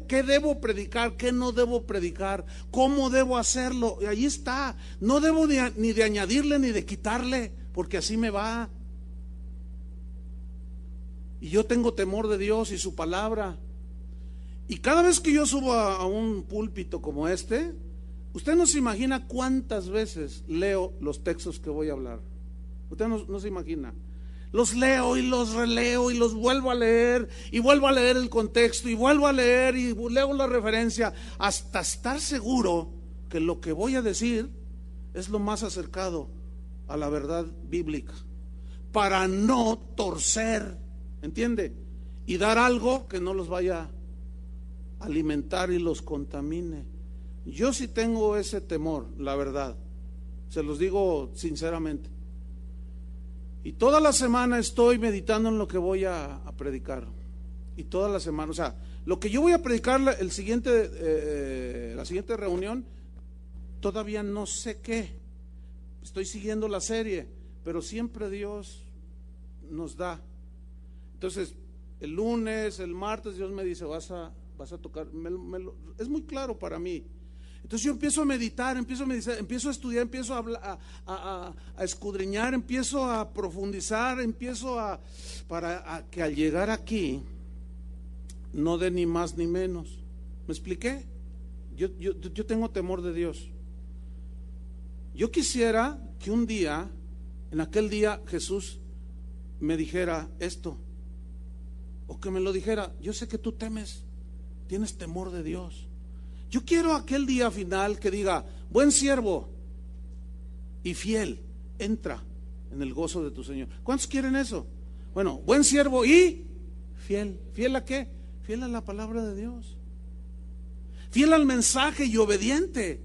qué debo predicar, qué no debo predicar, cómo debo hacerlo. Y ahí está. No debo ni de añadirle ni de quitarle, porque así me va. Y yo tengo temor de Dios y su palabra. Y cada vez que yo subo a un púlpito como este, usted no se imagina cuántas veces leo los textos que voy a hablar. Usted no se imagina. Los leo y los releo y los vuelvo a leer y vuelvo a leer el contexto y vuelvo a leer y leo la referencia hasta estar seguro que lo que voy a decir es lo más acercado a la verdad bíblica, para no torcer, ¿entiende? Y dar algo que no los vaya a alimentar y los contamine. Yo sí tengo ese temor, la verdad, se los digo sinceramente. Y toda la semana estoy meditando en lo que voy a predicar. Y toda la semana, o sea, lo que yo voy a predicar la siguiente reunión, todavía no sé qué. Estoy siguiendo la serie, pero siempre Dios nos da. Entonces, el lunes, el martes, Dios me dice, vas a tocar. Es muy claro para mí. Entonces yo empiezo a meditar, empiezo a estudiar, empiezo a escudriñar, empiezo a profundizar, para que al llegar aquí no dé ni más ni menos. ¿Me expliqué? Yo tengo temor de Dios. Yo quisiera que un día, en aquel día, Jesús me dijera esto, o que me lo dijera: yo sé que tú temes, tienes temor de Dios. Yo quiero aquel día final que diga: buen siervo y fiel, entra en el gozo de tu Señor. ¿Cuántos quieren eso? Bueno, buen siervo y fiel. ¿Fiel a qué? Fiel a la palabra de Dios, fiel al mensaje y obediente,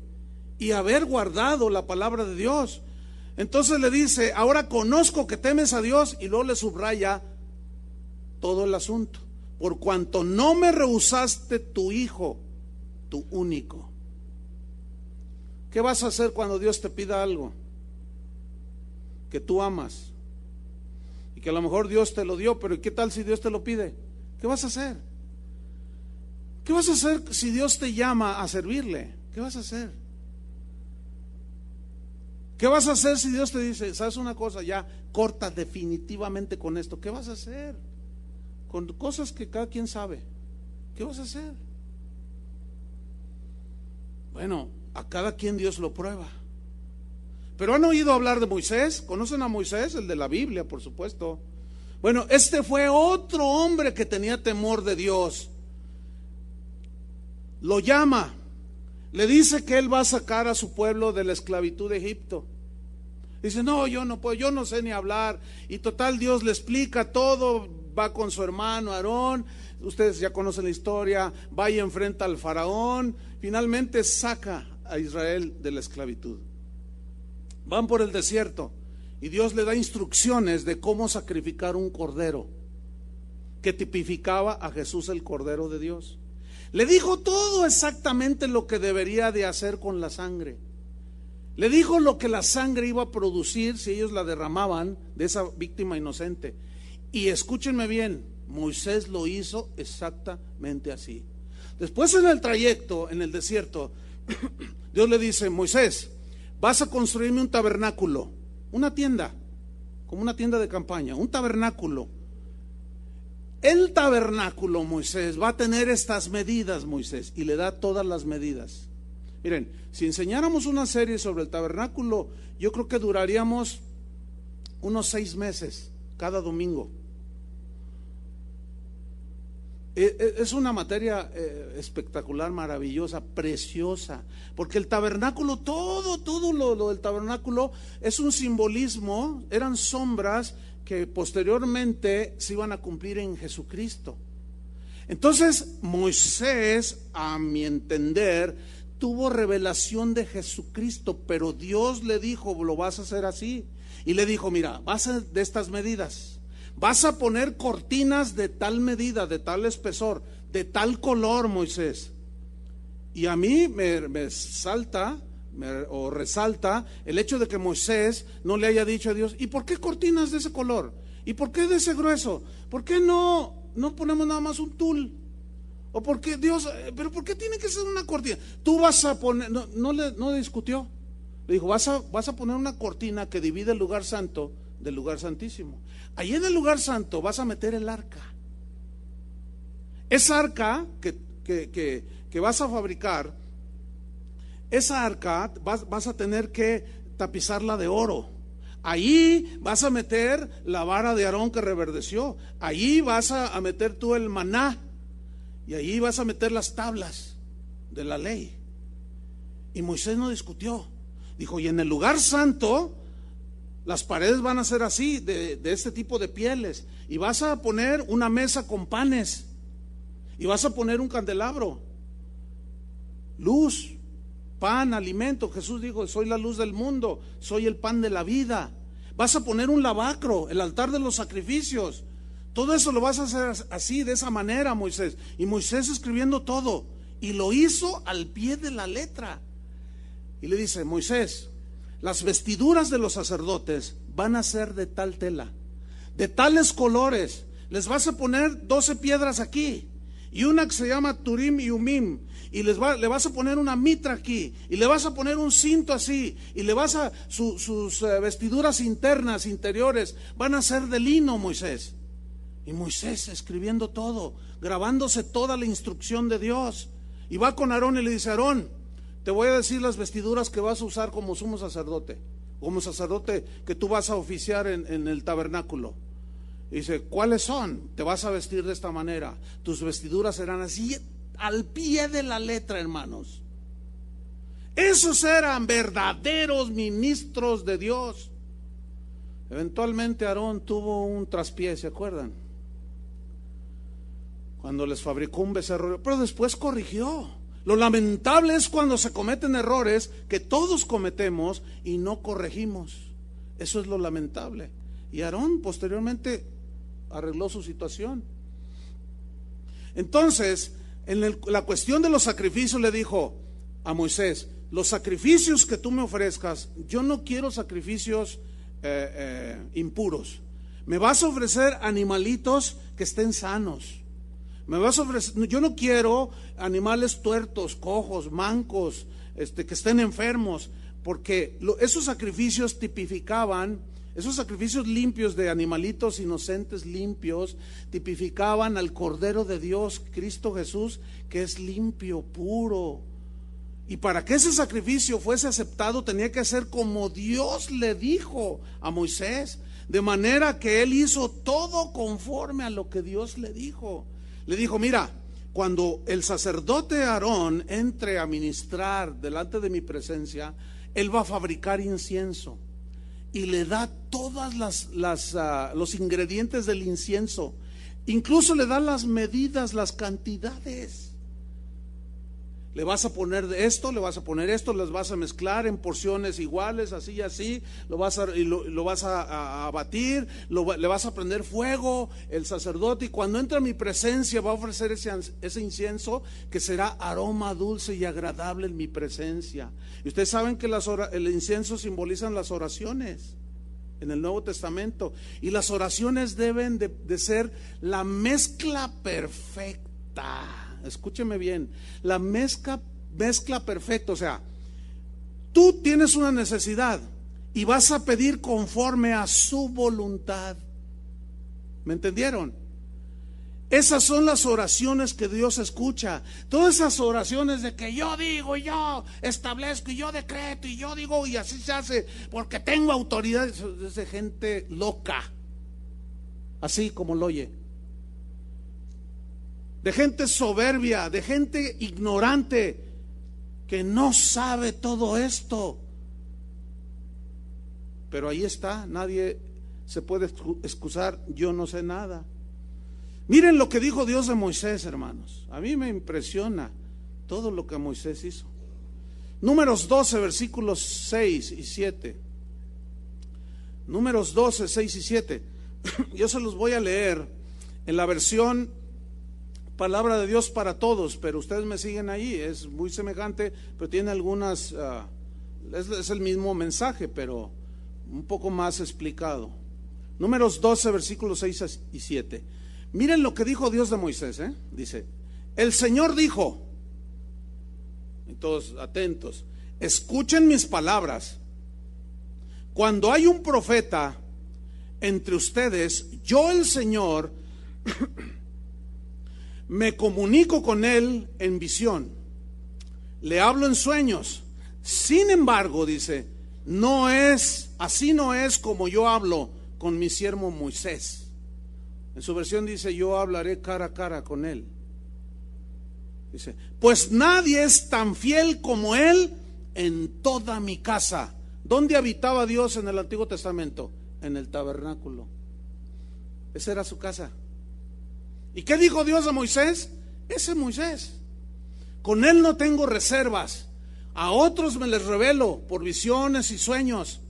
y haber guardado la palabra de Dios. Entonces le dice: ahora conozco que temes a Dios, y luego le subraya todo el asunto. Por cuanto no me rehusaste tu hijo, tu único. ¿Qué vas a hacer cuando Dios te pida algo que tú amas y que a lo mejor Dios te lo dio, pero ¿qué tal si Dios te lo pide? ¿Qué vas a hacer? ¿Qué vas a hacer si Dios te llama a servirle? ¿Qué vas a hacer? ¿Qué vas a hacer si Dios te dice: sabes una cosa, ya corta definitivamente con esto? ¿Qué vas a hacer? Con cosas que cada quien sabe. ¿Qué vas a hacer? Bueno, a cada quien Dios lo prueba. Pero ¿han oído hablar de Moisés? ¿Conocen a Moisés? El de la Biblia, por supuesto. Bueno, este fue otro hombre que tenía temor de Dios. Lo llama, le dice que él va a sacar a su pueblo de la esclavitud de Egipto. Dice: no, yo no puedo, yo no sé ni hablar. Y total, Dios le explica todo. Va con su hermano Aarón, ustedes ya conocen la historia, va y enfrenta al faraón, finalmente saca a Israel de la esclavitud. Van por el desierto y Dios le da instrucciones de cómo sacrificar un cordero, que tipificaba a Jesús, el Cordero de Dios. Le dijo todo exactamente lo que debería de hacer con la sangre. Le dijo lo que la sangre iba a producir si ellos la derramaban de esa víctima inocente. Y escúchenme bien, Moisés lo hizo exactamente así. Después, en el trayecto, en el desierto, Dios le dice: Moisés, vas a construirme un tabernáculo, una tienda, como una tienda de campaña, un tabernáculo. El tabernáculo, Moisés, va a tener estas medidas, Moisés, y le da todas las medidas. Miren, si enseñáramos una serie sobre el tabernáculo, yo creo que duraríamos unos 6 meses cada domingo. Es una materia espectacular, maravillosa, preciosa, porque el tabernáculo, todo lo del tabernáculo es un simbolismo, eran sombras que posteriormente se iban a cumplir en Jesucristo. Entonces Moisés, a mi entender, tuvo revelación de Jesucristo, pero Dios le dijo: lo vas a hacer así. Y le dijo: mira, vas a de estas medidas, vas a poner cortinas de tal medida, de tal espesor, de tal color, Moisés. Y a mí me salta o resalta el hecho de que Moisés no le haya dicho a Dios: ¿y por qué cortinas de ese color? ¿Y por qué de ese grueso? ¿Por qué no ponemos nada más un tul? ¿O por qué Dios, pero por qué tiene que ser una cortina? Tú vas a poner, no discutió. Le dijo: vas a poner una cortina que divide el lugar santo del lugar santísimo. Allí en el lugar santo vas a meter el arca. Esa arca que vas a fabricar, esa arca vas a tener que tapizarla de oro. Allí vas a meter la vara de Aarón que reverdeció. Allí vas a meter tú el maná. Y allí vas a meter las tablas de la ley. Y Moisés no discutió. Dijo: y en el lugar santo las paredes van a ser así, de este tipo de pieles. Y vas a poner una mesa con panes. Y vas a poner un candelabro. Luz, pan, alimento. Jesús dijo: soy la luz del mundo, soy el pan de la vida. Vas a poner un lavacro, el altar de los sacrificios. Todo eso lo vas a hacer así, de esa manera, Moisés. Y Moisés escribiendo todo, y lo hizo al pie de la letra. Y le dice: Moisés, las vestiduras de los sacerdotes van a ser de tal tela, de tales colores. Les vas a poner 12 piedras aquí, y una que se llama Turim y Umim, y le vas a poner una mitra aquí, y le vas a poner un cinto así, y le vas a sus vestiduras internas, interiores, van a ser de lino, Moisés. Y Moisés escribiendo todo, grabándose toda la instrucción de Dios. Y va con Aarón y le dice: Aarón, te voy a decir las vestiduras que vas a usar como sumo sacerdote que tú vas a oficiar en el tabernáculo. Y dice: ¿cuáles son? Te vas a vestir de esta manera. Tus vestiduras serán así, al pie de la letra, hermanos. Esos eran verdaderos ministros de Dios. Eventualmente Aarón tuvo un traspié, ¿se acuerdan? Cuando les fabricó un becerro, pero después corrigió. Lo lamentable es cuando se cometen errores que todos cometemos y no corregimos. Eso es lo lamentable. Y Aarón posteriormente arregló su situación. Entonces, en la cuestión de los sacrificios, le dijo a Moisés: los sacrificios que tú me ofrezcas, yo no quiero sacrificios impuros. Me vas a ofrecer animalitos que estén sanos. Me vas a ofrecer, yo no quiero animales tuertos, cojos, mancos, que estén enfermos, porque esos sacrificios tipificaban, esos sacrificios limpios de animalitos inocentes, limpios, tipificaban al Cordero de Dios, Cristo Jesús, que es limpio, puro. Y para que ese sacrificio fuese aceptado, tenía que ser como Dios le dijo a Moisés, de manera que él hizo todo conforme a lo que Dios le dijo. Le dijo: mira, cuando el sacerdote Aarón entre a ministrar delante de mi presencia, él va a fabricar incienso y le da todas los ingredientes del incienso, incluso le da las medidas, las cantidades. Le vas a poner esto, le vas a poner esto, les vas a mezclar en porciones iguales, así y así, lo vas a batir, le vas a prender fuego el sacerdote, y cuando entra a mi presencia va a ofrecer ese incienso que será aroma dulce y agradable en mi presencia. Y ustedes saben que el incienso simbolizan las oraciones en el Nuevo Testamento, y las oraciones deben de ser la mezcla perfecta. Escúcheme bien, la mezcla perfecta. O sea, tú tienes una necesidad y vas a pedir conforme a su voluntad. ¿Me entendieron? Esas son las oraciones que Dios escucha. Todas esas oraciones de que yo digo y yo establezco y yo decreto y yo digo y así se hace porque tengo autoridad, es de gente loca, así como lo oye, de gente soberbia, de gente ignorante que no sabe todo esto. Pero ahí está, nadie se puede excusar: yo no sé nada. Miren lo que dijo Dios de Moisés, hermanos. A mí me impresiona todo lo que Moisés hizo. Números 12, versículos 6 y 7. Números 12, 6 y 7. Yo se los voy a leer en la versión Palabra de Dios para Todos, pero ustedes me siguen ahí, es muy semejante, pero tiene algunas, es el mismo mensaje, pero un poco más explicado. Números 12, versículos 6 y 7. Miren lo que dijo Dios de Moisés, dice: el Señor dijo, y todos atentos, escuchen mis palabras. Cuando hay un profeta entre ustedes, yo el Señor me comunico con él en visión, le hablo en sueños. Sin embargo, dice, no es como yo hablo con mi siervo Moisés. En su versión dice, yo hablaré cara a cara con él. Dice, pues nadie es tan fiel como él en toda mi casa. ¿Dónde habitaba Dios en el Antiguo Testamento? En el tabernáculo. Esa era su casa. ¿Y qué dijo Dios a Moisés? Ese Moisés. Con él no tengo reservas. A otros me les revelo por visiones y sueños,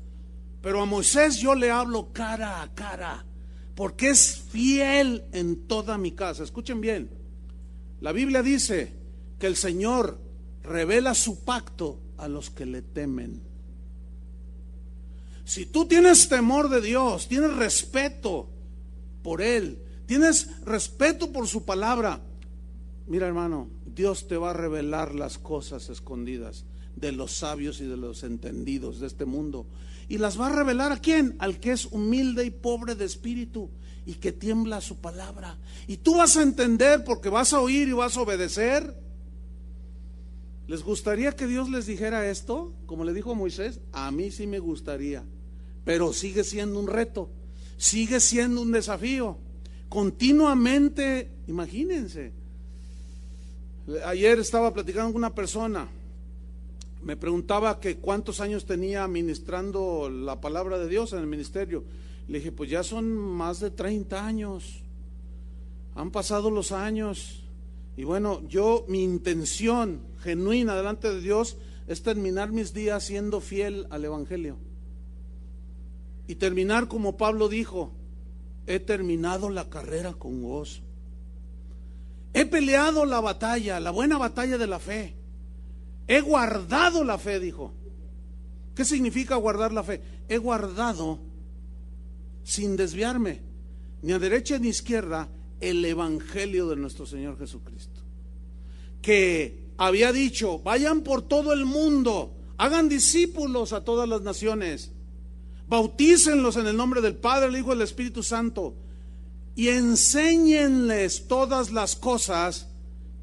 pero a Moisés yo le hablo cara a cara, porque es fiel en toda mi casa. Escuchen bien, la Biblia dice que el Señor revela su pacto a los que le temen. Si tú tienes temor de Dios, tienes respeto por Él, tienes respeto por su palabra, mira, hermano, Dios te va a revelar las cosas escondidas de los sabios y de los entendidos de este mundo. ¿Y las va a revelar a quién? Al que es humilde y pobre de espíritu y que tiembla su palabra. Y tú vas a entender porque vas a oír y vas a obedecer. ¿Les gustaría que Dios les dijera esto? Como le dijo a Moisés, a mí sí me gustaría, pero sigue siendo un reto, sigue siendo un desafío. Continuamente, imagínense. Ayer estaba platicando con una persona, me preguntaba que cuántos años tenía ministrando la palabra de Dios en el ministerio. Le dije, pues ya son más de 30 años, han pasado los años. Y bueno, mi intención genuina delante de Dios es terminar mis días siendo fiel al Evangelio. Y terminar como Pablo dijo, he terminado la carrera con gozo. He peleado la batalla, la buena batalla de la fe. He guardado la fe, dijo. ¿Qué significa guardar la fe? He guardado, sin desviarme, ni a derecha ni a izquierda, el Evangelio de nuestro Señor Jesucristo, que había dicho, vayan por todo el mundo, hagan discípulos a todas las naciones, bautícenlos en el nombre del Padre, el Hijo y del Espíritu Santo, y enséñenles todas las cosas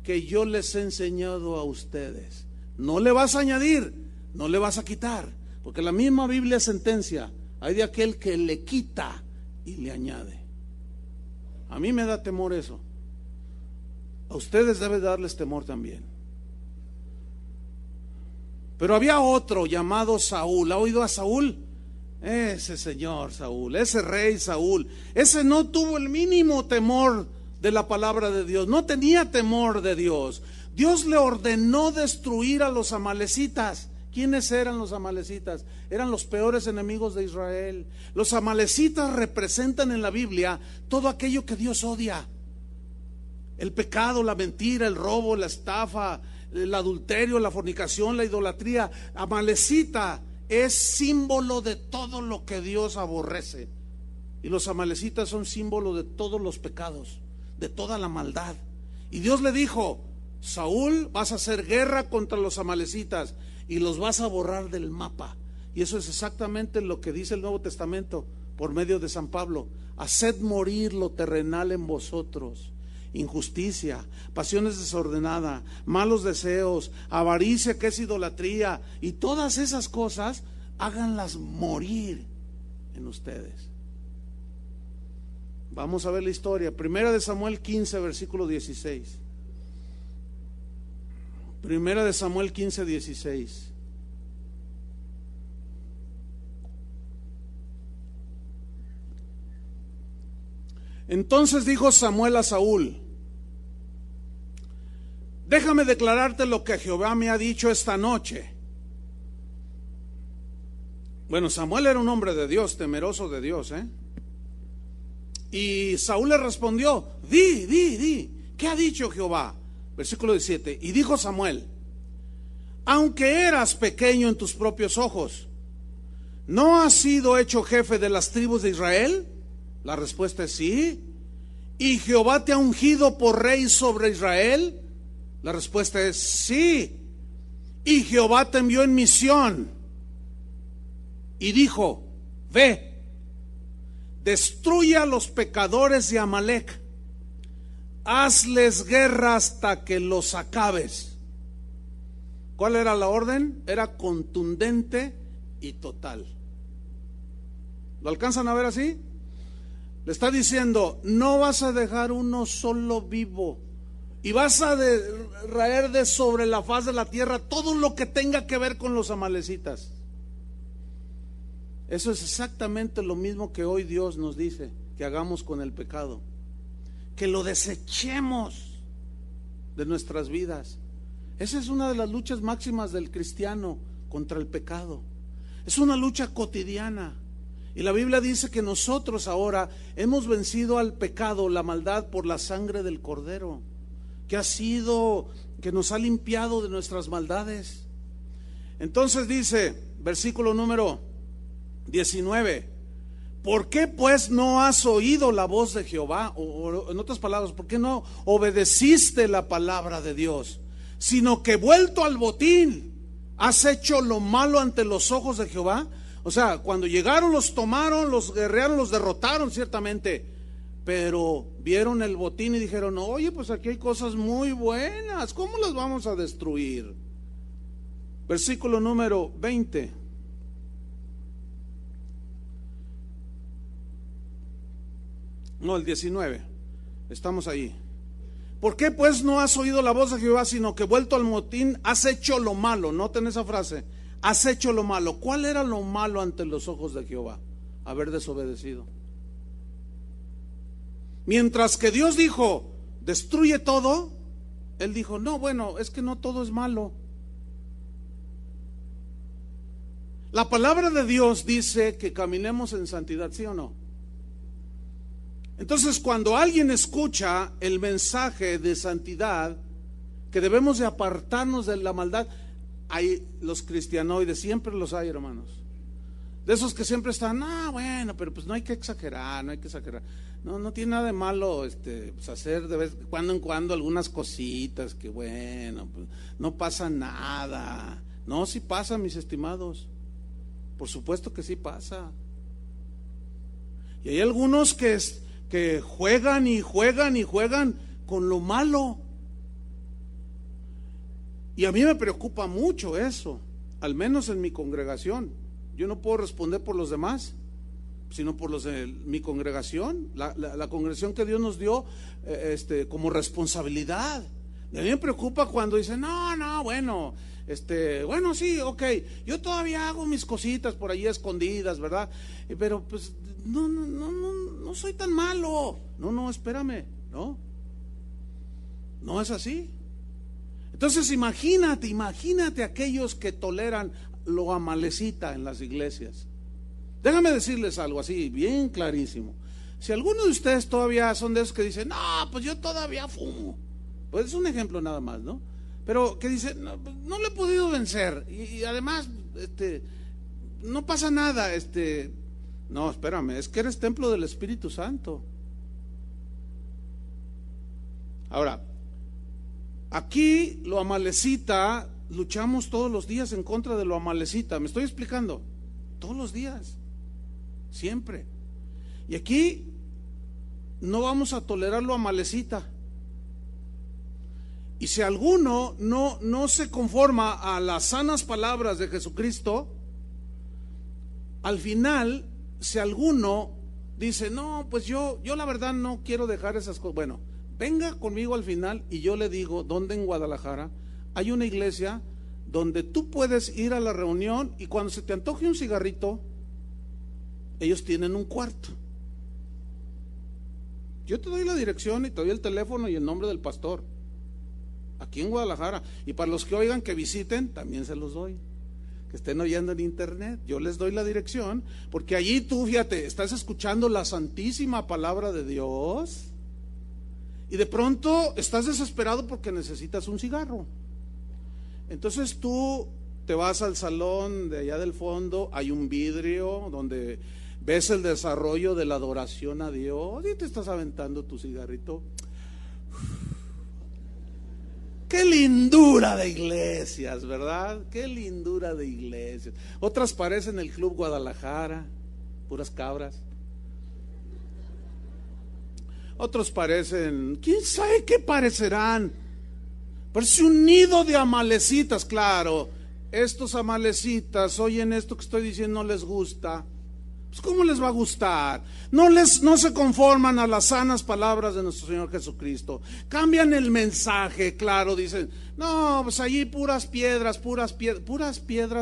que yo les he enseñado a ustedes. No le vas a añadir, no le vas a quitar, porque la misma Biblia sentencia, hay de aquel que le quita y le añade. A mí me da temor eso. A ustedes debe darles temor también. Pero había otro llamado Saúl. ¿Ha oído a Saúl? Ese señor Saúl, ese rey Saúl, ese no tuvo el mínimo temor de la palabra de Dios, no tenía temor de Dios. Dios le ordenó destruir a los amalecitas. ¿Quiénes eran los amalecitas? Eran los peores enemigos de Israel. Los amalecitas representan en la Biblia todo aquello que Dios odia: el pecado, la mentira, el robo, la estafa, el adulterio, la fornicación, la idolatría. Amalecita es símbolo de todo lo que Dios aborrece. Y los amalecitas son símbolo de todos los pecados, de toda la maldad. Y Dios le dijo, Saúl, vas a hacer guerra contra los amalecitas y los vas a borrar del mapa. Y eso es exactamente lo que dice el Nuevo Testamento por medio de San Pablo: haced morir lo terrenal en vosotros: injusticia, pasiones desordenadas, malos deseos, avaricia, que es idolatría, y todas esas cosas háganlas morir en ustedes. Vamos a ver la historia. Primera de Samuel 15, versículo 16. Primera de Samuel 15, 16. Entonces dijo Samuel a Saúl: déjame declararte lo que Jehová me ha dicho esta noche. Bueno, Samuel era un hombre de Dios, temeroso de Dios, Y Saúl le respondió: di, ¿qué ha dicho Jehová? Versículo 17. Y dijo Samuel: aunque eras pequeño en tus propios ojos, ¿no has sido hecho jefe de las tribus de Israel? La respuesta es sí. ¿Y Jehová te ha ungido por rey sobre Israel? La respuesta es sí. Y Jehová te envió en misión y dijo: ve, destruye a los pecadores de Amalec, hazles guerra hasta que los acabes. ¿Cuál era la orden? Era contundente y total. ¿Lo alcanzan a ver así? Le está diciendo: no vas a dejar uno solo vivo, y vas a raer de sobre la faz de la tierra todo lo que tenga que ver con los amalecitas. Eso es exactamente lo mismo que hoy Dios nos dice que hagamos con el pecado, que lo desechemos de nuestras vidas. Esa es una de las luchas máximas del cristiano contra el pecado. Es una lucha cotidiana. Y la Biblia dice que nosotros ahora hemos vencido al pecado, la maldad, por la sangre del Cordero, que nos ha limpiado de nuestras maldades. Entonces dice, versículo número 19: ¿por qué pues no has oído la voz de Jehová? O en otras palabras, ¿por qué no obedeciste la palabra de Dios? Sino que vuelto al botín, has hecho lo malo ante los ojos de Jehová. O sea, cuando llegaron, los tomaron, los guerrearon, los derrotaron ciertamente, pero vieron el botín y dijeron: oye, pues aquí hay cosas muy buenas, ¿cómo las vamos a destruir? Versículo número 20. No, el 19. Estamos ahí. ¿Por qué pues no has oído la voz de Jehová, sino que vuelto al botín has hecho lo malo? Noten esa frase: has hecho lo malo. ¿Cuál era lo malo ante los ojos de Jehová? Haber desobedecido. Mientras que Dios dijo: destruye todo, Él dijo: no, bueno, es que no todo es malo. La palabra de Dios dice que caminemos en santidad, ¿sí o no? Entonces, cuando alguien escucha el mensaje de santidad, que debemos de apartarnos de la maldad, hay los cristianoides, siempre los hay, hermanos, de esos que siempre están: bueno, pero pues no hay que exagerar, no tiene nada de malo pues hacer de vez cuando en cuando algunas cositas, que bueno, pues no pasa nada. No, sí pasa, mis estimados, por supuesto que sí pasa. Y hay algunos que juegan con lo malo. Y a mí me preocupa mucho eso, al menos en mi congregación. Yo no puedo responder por los demás, sino por los de mi congregación, la congregación que Dios nos dio como responsabilidad. A mí me preocupa cuando dicen: bueno, sí, ok, yo todavía hago mis cositas por ahí escondidas, ¿verdad? Pero pues no soy tan malo. No, espérame, no es así. Entonces imagínate aquellos que toleran lo amalecita en las iglesias. Déjame decirles algo así, bien clarísimo. Si alguno de ustedes todavía son de esos que dicen: no, pues yo todavía fumo, pues es un ejemplo nada más, ¿no? Pero que dicen: no lo he podido vencer, y además, no pasa nada, no, espérame, es que eres templo del Espíritu Santo. Ahora, aquí lo amalecita, luchamos todos los días en contra de lo amalecita. ¿Me estoy explicando? Todos los días, siempre. Y aquí no vamos a tolerar lo amalecita. Y si alguno no se conforma a las sanas palabras de Jesucristo, al final, si alguno dice: no, pues yo la verdad no quiero dejar esas cosas, bueno, venga conmigo al final y yo le digo dónde en Guadalajara hay una iglesia donde tú puedes ir a la reunión y cuando se te antoje un cigarrito, ellos tienen un cuarto. Yo te doy la dirección y te doy el teléfono y el nombre del pastor, aquí en Guadalajara. Y para los que oigan que visiten, también se los doy. que estén oyendo en internet. Yo les doy la dirección, porque allí tú, fíjate, estás escuchando la santísima palabra de Dios y de pronto estás desesperado porque necesitas un cigarro. Entonces tú te vas al salón de allá del fondo, hay un vidrio donde ves el desarrollo de la adoración a Dios y te estás aventando tu cigarrito. Qué lindura de iglesias, ¿verdad? Qué lindura de iglesias. Otras parecen el Club Guadalajara, puras cabras. Otros parecen, quién sabe qué parecerán. Parece un nido de amalecitas, claro. Estos amalecitas oyen esto que estoy diciendo, no les gusta. Pues ¿cómo les va a gustar? No se conforman a las sanas palabras de nuestro Señor Jesucristo. Cambian el mensaje, claro, dicen, no, pues allí puras piedras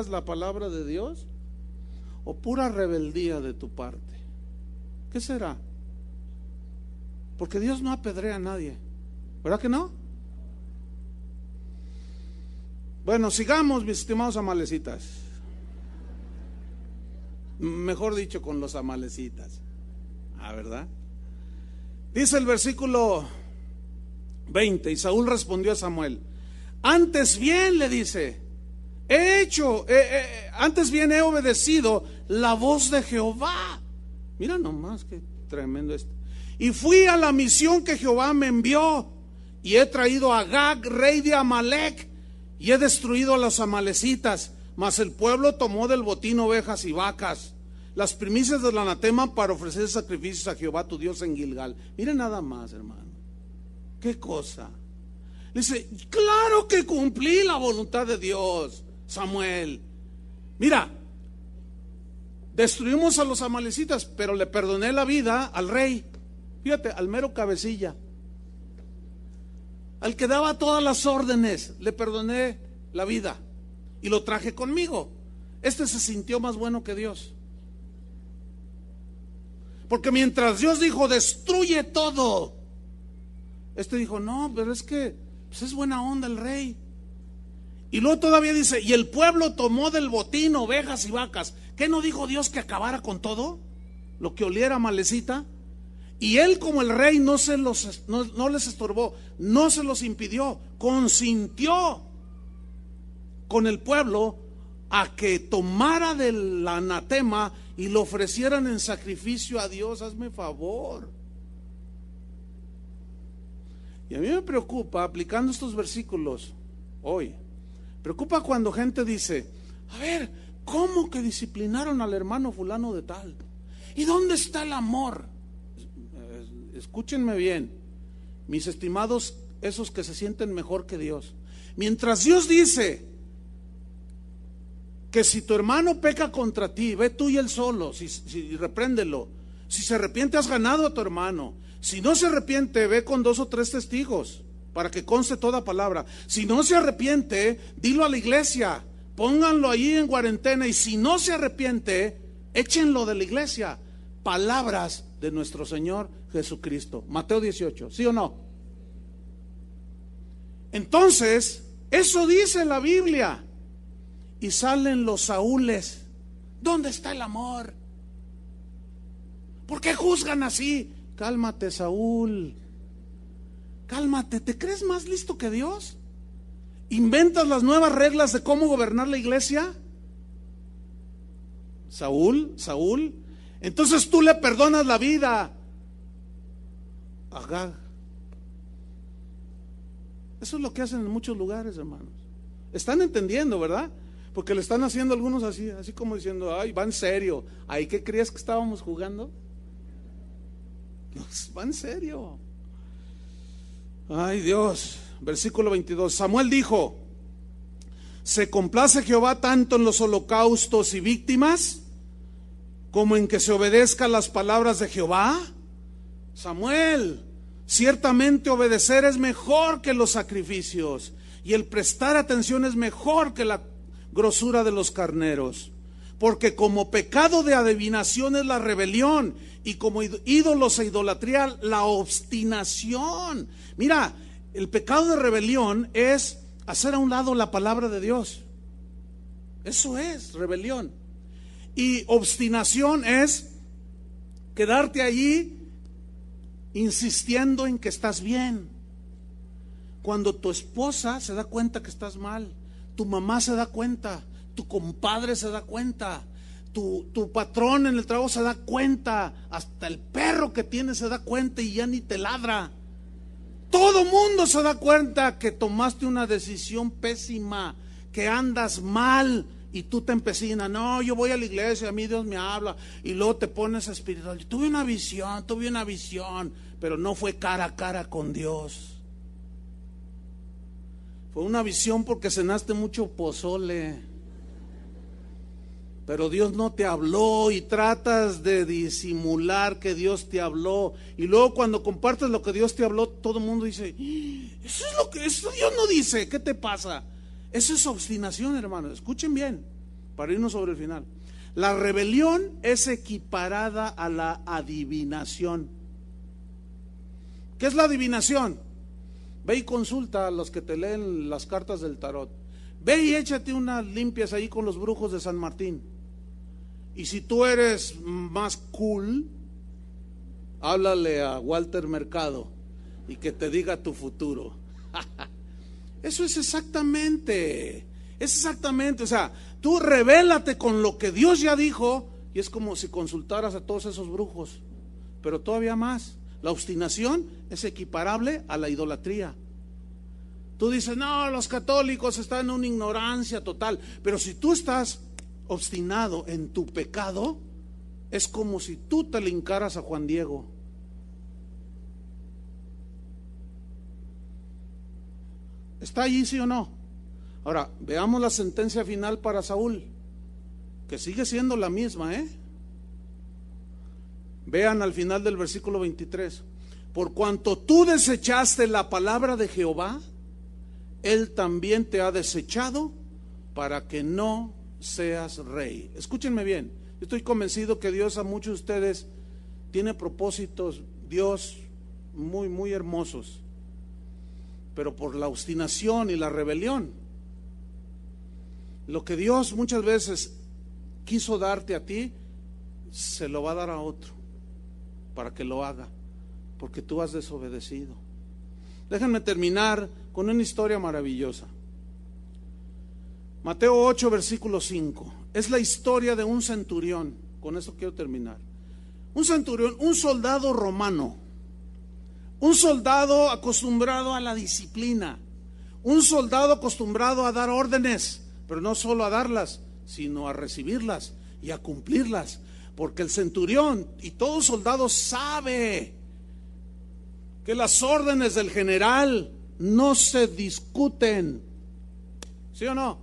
la palabra de Dios, o pura rebeldía de tu parte. ¿Qué será? Porque Dios no apedrea a nadie, ¿verdad que no? Bueno, sigamos, mis estimados amalecitas. Mejor dicho, con los amalecitas. ¿Verdad? Dice el versículo 20: y Saúl respondió a Samuel: antes bien, le dice, antes bien he obedecido la voz de Jehová. Mira nomás qué tremendo esto. Y fui a la misión que Jehová me envió, y he traído a Agag, rey de Amalec, y he destruido a los amalecitas. Mas el pueblo tomó del botín ovejas y vacas, las primicias del anatema, para ofrecer sacrificios a Jehová tu Dios en Gilgal. Miren nada más, hermano, qué cosa. Dice, claro que cumplí la voluntad de Dios, Samuel. Mira, destruimos a los amalecitas, pero le perdoné la vida al rey. Fíjate, al mero cabecilla, al que daba todas las órdenes, le perdoné la vida y lo traje conmigo. Este se sintió más bueno que Dios, porque mientras Dios dijo destruye todo, este dijo no, pero es que pues es buena onda el rey. Y luego todavía dice, y el pueblo tomó del botín ovejas y vacas. ¿Qué no dijo Dios que acabara con todo lo que oliera malecita? Y él, como el rey, no les estorbó, no se los impidió, consintió con el pueblo a que tomara del anatema y lo ofrecieran en sacrificio a Dios. Hazme favor. Y a mí me preocupa, aplicando estos versículos hoy, preocupa cuando gente dice, a ver, ¿cómo que disciplinaron al hermano fulano de tal? ¿Y dónde está el amor? Escúchenme bien, mis estimados, esos que se sienten mejor que Dios. Mientras Dios dice que si tu hermano peca contra ti, ve tú y él solo, si repréndelo. Si se arrepiente, has ganado a tu hermano. Si no se arrepiente, ve con 2 o 3 testigos para que conste toda palabra. Si no se arrepiente, dilo a la iglesia, pónganlo allí en cuarentena, y si no se arrepiente, échenlo de la iglesia. Palabras de nuestro Señor Jesucristo. Mateo 18, ¿sí o no? Entonces, eso dice la Biblia. Y salen los Saúles. ¿Dónde está el amor? ¿Por qué juzgan así? Cálmate, Saúl. Cálmate. ¿Te crees más listo que Dios? ¿Inventas las nuevas reglas de cómo gobernar la iglesia? Saúl. Entonces tú le perdonas la vida a Agag. Eso es lo que hacen en muchos lugares, hermanos. Están entendiendo, ¿verdad? Porque le están haciendo algunos así como diciendo, ay, va en serio. ¿Ay, qué creías que estábamos jugando? No, va en serio. Ay, Dios. Versículo 22. Samuel dijo, ¿se complace Jehová tanto en los holocaustos y víctimas como en que se obedezca las palabras de Jehová? Samuel, ciertamente obedecer es mejor que los sacrificios, y el prestar atención es mejor que la grosura de los carneros. Porque como pecado de adivinación es la rebelión, y como ídolos e idolatría la obstinación. Mira, el pecado de rebelión es hacer a un lado la palabra de Dios. Eso es rebelión. Y obstinación es quedarte allí insistiendo en que estás bien. Cuando tu esposa se da cuenta que estás mal, tu mamá se da cuenta, tu compadre se da cuenta, tu patrón en el trabajo se da cuenta, hasta el perro que tienes se da cuenta y ya ni te ladra. Todo mundo se da cuenta que tomaste una decisión pésima, que andas mal, y tú te empecinas. No, yo voy a la iglesia, a mí Dios me habla, y luego te pones espiritual. Yo tuve una visión, pero no fue cara a cara con Dios. Fue una visión porque cenaste mucho pozole, pero Dios no te habló y tratas de disimular que Dios te habló. Y luego cuando compartes lo que Dios te habló, todo el mundo dice: eso es lo que Dios no dice. ¿Qué te pasa? Eso es obstinación, hermano. Escuchen bien, para irnos sobre el final. La rebelión es equiparada a la adivinación. ¿Qué es la adivinación? Ve y consulta a los que te leen las cartas del tarot. Ve y échate unas limpias ahí con los brujos de San Martín. Y si tú eres más cool, háblale a Walter Mercado y que te diga tu futuro. Eso es exactamente, o sea, tú revélate con lo que Dios ya dijo, y es como si consultaras a todos esos brujos, pero todavía más. La obstinación es equiparable a la idolatría. Tú dices: no, los católicos están en una ignorancia total, pero si tú estás obstinado en tu pecado, es como si tú te le hincaras a Juan Diego. ¿Está allí, sí o no? Ahora, veamos la sentencia final para Saúl, que sigue siendo la misma, Vean al final del versículo 23. Por cuanto tú desechaste la palabra de Jehová, Él también te ha desechado para que no seas rey. Escúchenme bien, yo estoy convencido que Dios a muchos de ustedes tiene propósitos, Dios, muy, muy hermosos, pero por la obstinación y la rebelión, lo que Dios muchas veces quiso darte a ti, se lo va a dar a otro para que lo haga, porque tú has desobedecido. Déjenme terminar con una historia maravillosa. Mateo 8, versículo 5. Es la historia de un centurión. Con eso quiero terminar. Un centurión, un soldado romano, un soldado acostumbrado a la disciplina, un soldado acostumbrado a dar órdenes, pero no solo a darlas, sino a recibirlas y a cumplirlas. Porque el centurión y todo soldado sabe que las órdenes del general no se discuten. ¿Sí o no?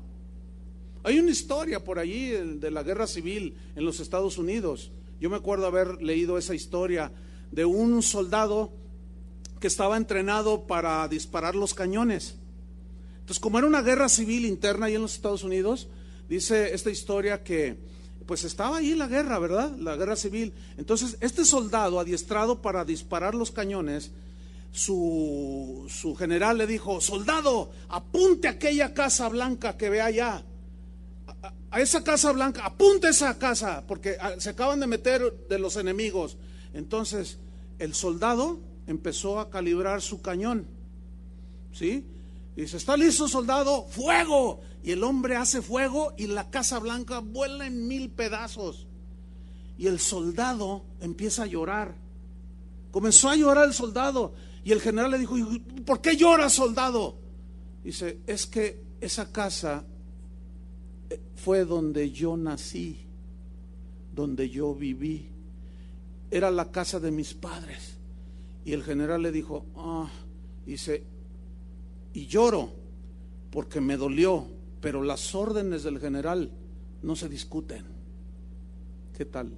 Hay una historia por allí de la guerra civil en los Estados Unidos. Yo me acuerdo haber leído esa historia de un soldado que estaba entrenado para disparar los cañones. Entonces, como era una guerra civil interna ahí en los Estados Unidos, dice esta historia que pues estaba ahí la guerra, ¿verdad? La guerra civil. Entonces, este soldado adiestrado para disparar los cañones, su general le dijo: soldado, apunte a aquella casa blanca que ve allá, a esa casa blanca, apunte a esa casa, porque se acaban de meter de los enemigos. Entonces, el soldado empezó a calibrar su cañón, ¿sí? Dice: ¿está listo, soldado? ¡Fuego! Y el hombre hace fuego y la Casa Blanca vuela en 1000 pedazos. Y el soldado empieza a llorar. Comenzó a llorar el soldado. Y el general le dijo: ¿por qué lloras, soldado? Dice: es que esa casa fue donde yo nací, donde yo viví. Era la casa de mis padres. Y el general le dijo: dice, y lloro porque me dolió, pero las órdenes del general no se discuten. ¿Qué tal?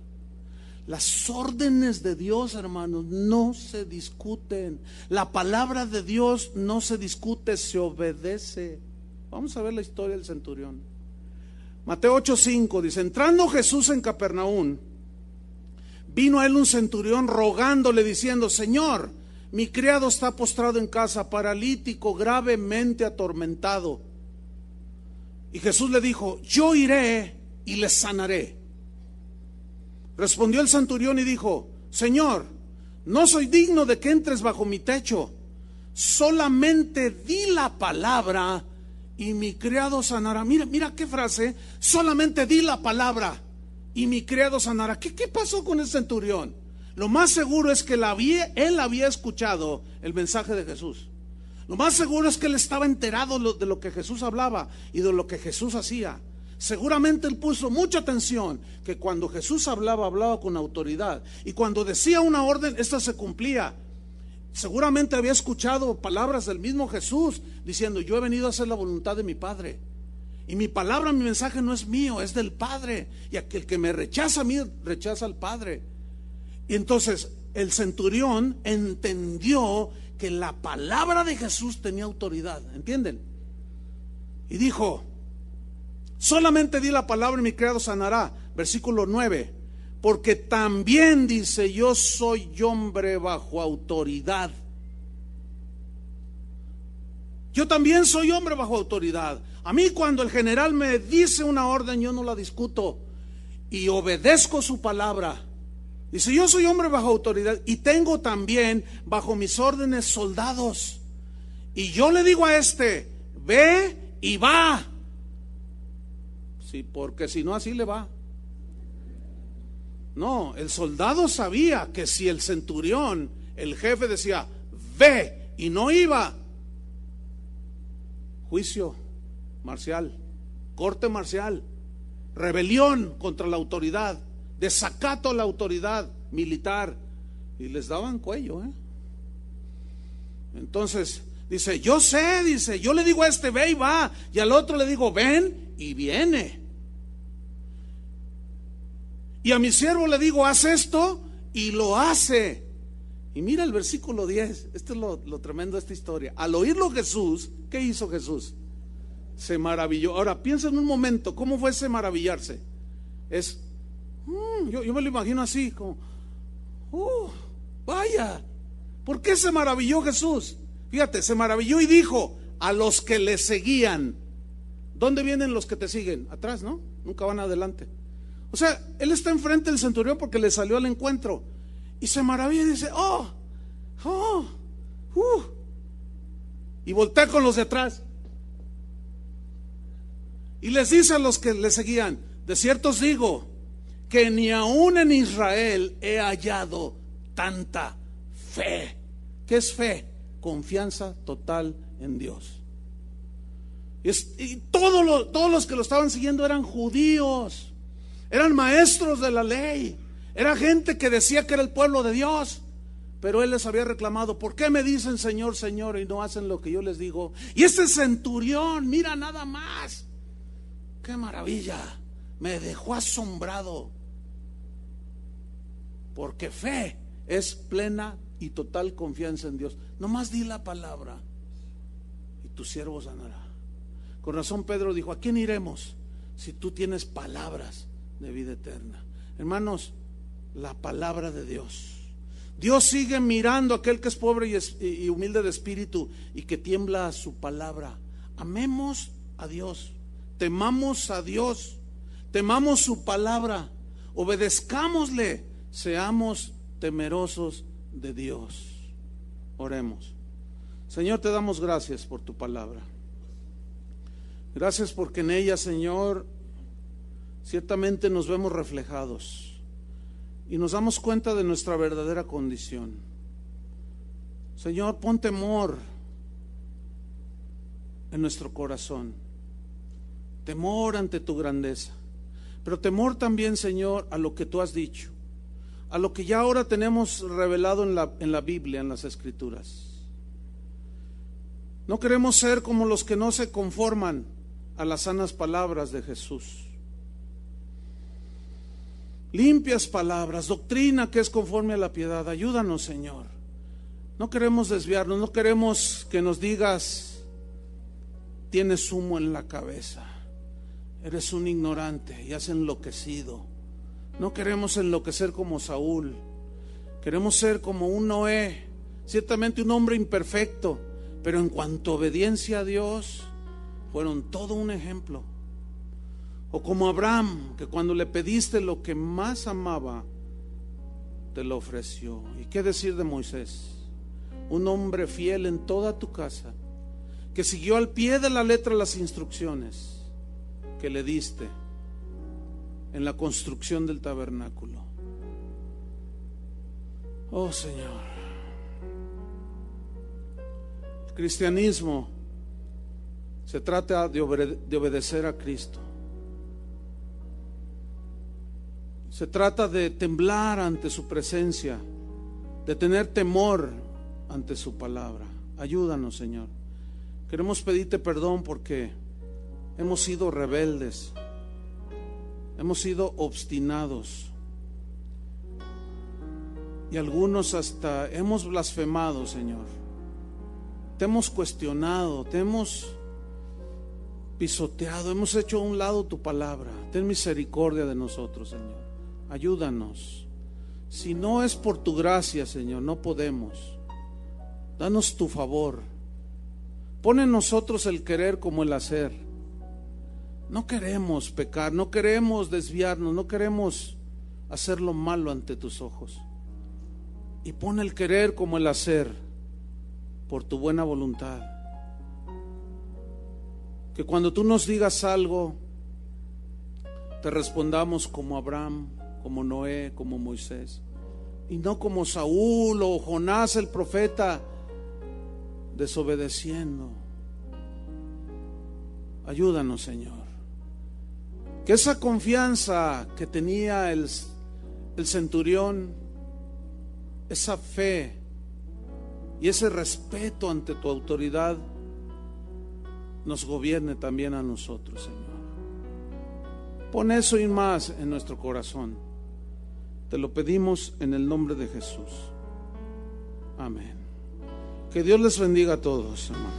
Las órdenes de Dios, hermanos, no se discuten. La palabra de Dios no se discute, se obedece. Vamos a ver la historia del centurión. Mateo 8:5 dice: entrando Jesús en Capernaum, vino a él un centurión rogándole, diciendo: Señor, mi criado está postrado en casa, paralítico, gravemente atormentado. Y Jesús le dijo: yo iré y les sanaré. Respondió el centurión y dijo: Señor, no soy digno de que entres bajo mi techo, solamente di la palabra y mi criado sanará. Mira qué frase: solamente di la palabra y mi criado sanará. ¿Qué pasó con el centurión? Lo más seguro es que él había escuchado el mensaje de Jesús. Lo más seguro es que él estaba enterado de lo que Jesús hablaba y de lo que Jesús hacía. Seguramente él puso mucha atención, que cuando Jesús hablaba con autoridad, y cuando decía una orden, esta se cumplía. Seguramente había escuchado palabras del mismo Jesús diciendo: yo he venido a hacer la voluntad de mi Padre, y mi palabra, mi mensaje no es mío, es del Padre, y aquel que me rechaza a mí, rechaza al Padre. Y entonces el centurión entendió que la palabra de Jesús tenía autoridad, ¿entienden? Y dijo: solamente di la palabra y mi criado sanará. Versículo 9: porque también, dice, yo soy hombre bajo autoridad. Yo también soy hombre bajo autoridad. A mí, cuando el general me dice una orden, yo no la discuto y obedezco su palabra. Dice: yo soy hombre bajo autoridad y tengo también bajo mis órdenes soldados. Y yo le digo a este: ve y va. Sí, porque si no, así le va. No, el soldado sabía que si el centurión, el jefe, decía: ve, y no iba, juicio marcial, corte marcial, rebelión contra la autoridad, desacato a la autoridad militar, y les daban cuello, Entonces dice: yo sé, dice, yo le digo a este: ve y va, y al otro le digo: ven y viene. Y a mi siervo le digo: haz esto, y lo hace. Y mira el versículo 10, esto es lo tremendo de esta historia. Al oírlo Jesús, ¿qué hizo Jesús? Se maravilló. Ahora piensa en un momento, ¿cómo fue ese maravillarse? Yo me lo imagino así, como: vaya, ¿por qué se maravilló Jesús? Fíjate, se maravilló y dijo a los que le seguían. ¿Dónde vienen los que te siguen? Atrás, ¿no? Nunca van adelante. O sea, él está enfrente del centurión porque le salió al encuentro. Y se maravilla y dice: y voltea con los de atrás. Y les dice a los que le seguían: de cierto os digo, que ni aún en Israel he hallado tanta fe. ¿Qué es fe? Confianza total en Dios. Y todos los que lo estaban siguiendo eran judíos. Eran maestros de la ley, era gente que decía que era el pueblo de Dios, pero él les había reclamado: ¿por qué me dicen Señor, Señor, y no hacen lo que yo les digo? Y este centurión, mira nada más, qué maravilla, me dejó asombrado, porque fe es plena y total confianza en Dios. Nomás di la palabra y tu siervo sanará. Con razón Pedro dijo: ¿a quién iremos si tú tienes palabras de vida eterna? Hermanos, la palabra de Dios. Dios sigue mirando a aquel que es pobre y humilde de espíritu y que tiembla a su palabra. Amemos a Dios, temamos a Dios, temamos su palabra, obedezcámosle, seamos temerosos de Dios. Oremos. Señor, te damos gracias por tu palabra. Gracias porque en ella, Señor, ciertamente nos vemos reflejados y nos damos cuenta de nuestra verdadera condición. Señor, pon temor en nuestro corazón, temor ante tu grandeza, pero temor también, Señor, a lo que tú has dicho, a lo que ya ahora tenemos revelado en la Biblia, en las Escrituras. No queremos ser como los que no se conforman a las sanas palabras de Jesús. Limpias palabras, doctrina que es conforme a la piedad. Ayúdanos, Señor. No queremos desviarnos, no queremos que nos digas: tienes humo en la cabeza, eres un ignorante y has enloquecido. No queremos enloquecer como Saúl, queremos ser como un Noé, ciertamente un hombre imperfecto, pero en cuanto a obediencia a Dios, fueron todo un ejemplo. O como Abraham, que cuando le pediste lo que más amaba, te lo ofreció. ¿Y qué decir de Moisés? Un hombre fiel en toda tu casa, que siguió al pie de la letra las instrucciones que le diste en la construcción del tabernáculo. Oh Señor, el cristianismo se trata de obedecer a Cristo. Se trata de temblar ante su presencia, de tener temor ante su palabra. Ayúdanos, Señor. Queremos pedirte perdón porque hemos sido rebeldes, hemos sido obstinados y algunos hasta hemos blasfemado, Señor. Te hemos cuestionado, te hemos pisoteado, hemos hecho a un lado tu palabra. Ten misericordia de nosotros, Señor. Ayúdanos. Si no es por tu gracia, Señor, no podemos. Danos tu favor. Pon en nosotros el querer como el hacer. No queremos pecar, no queremos desviarnos, no queremos hacer lo malo ante tus ojos. Y pon el querer como el hacer por tu buena voluntad. Que cuando tú nos digas algo, te respondamos como Abraham, como Noé, como Moisés, y no como Saúl o Jonás el profeta, desobedeciendo. Ayúdanos, Señor. Que esa confianza que tenía el centurión, esa fe y ese respeto ante tu autoridad, nos gobierne también a nosotros, Señor. Pon eso y más en nuestro corazón. Te lo pedimos en el nombre de Jesús. Amén. Que Dios les bendiga a todos, hermanos.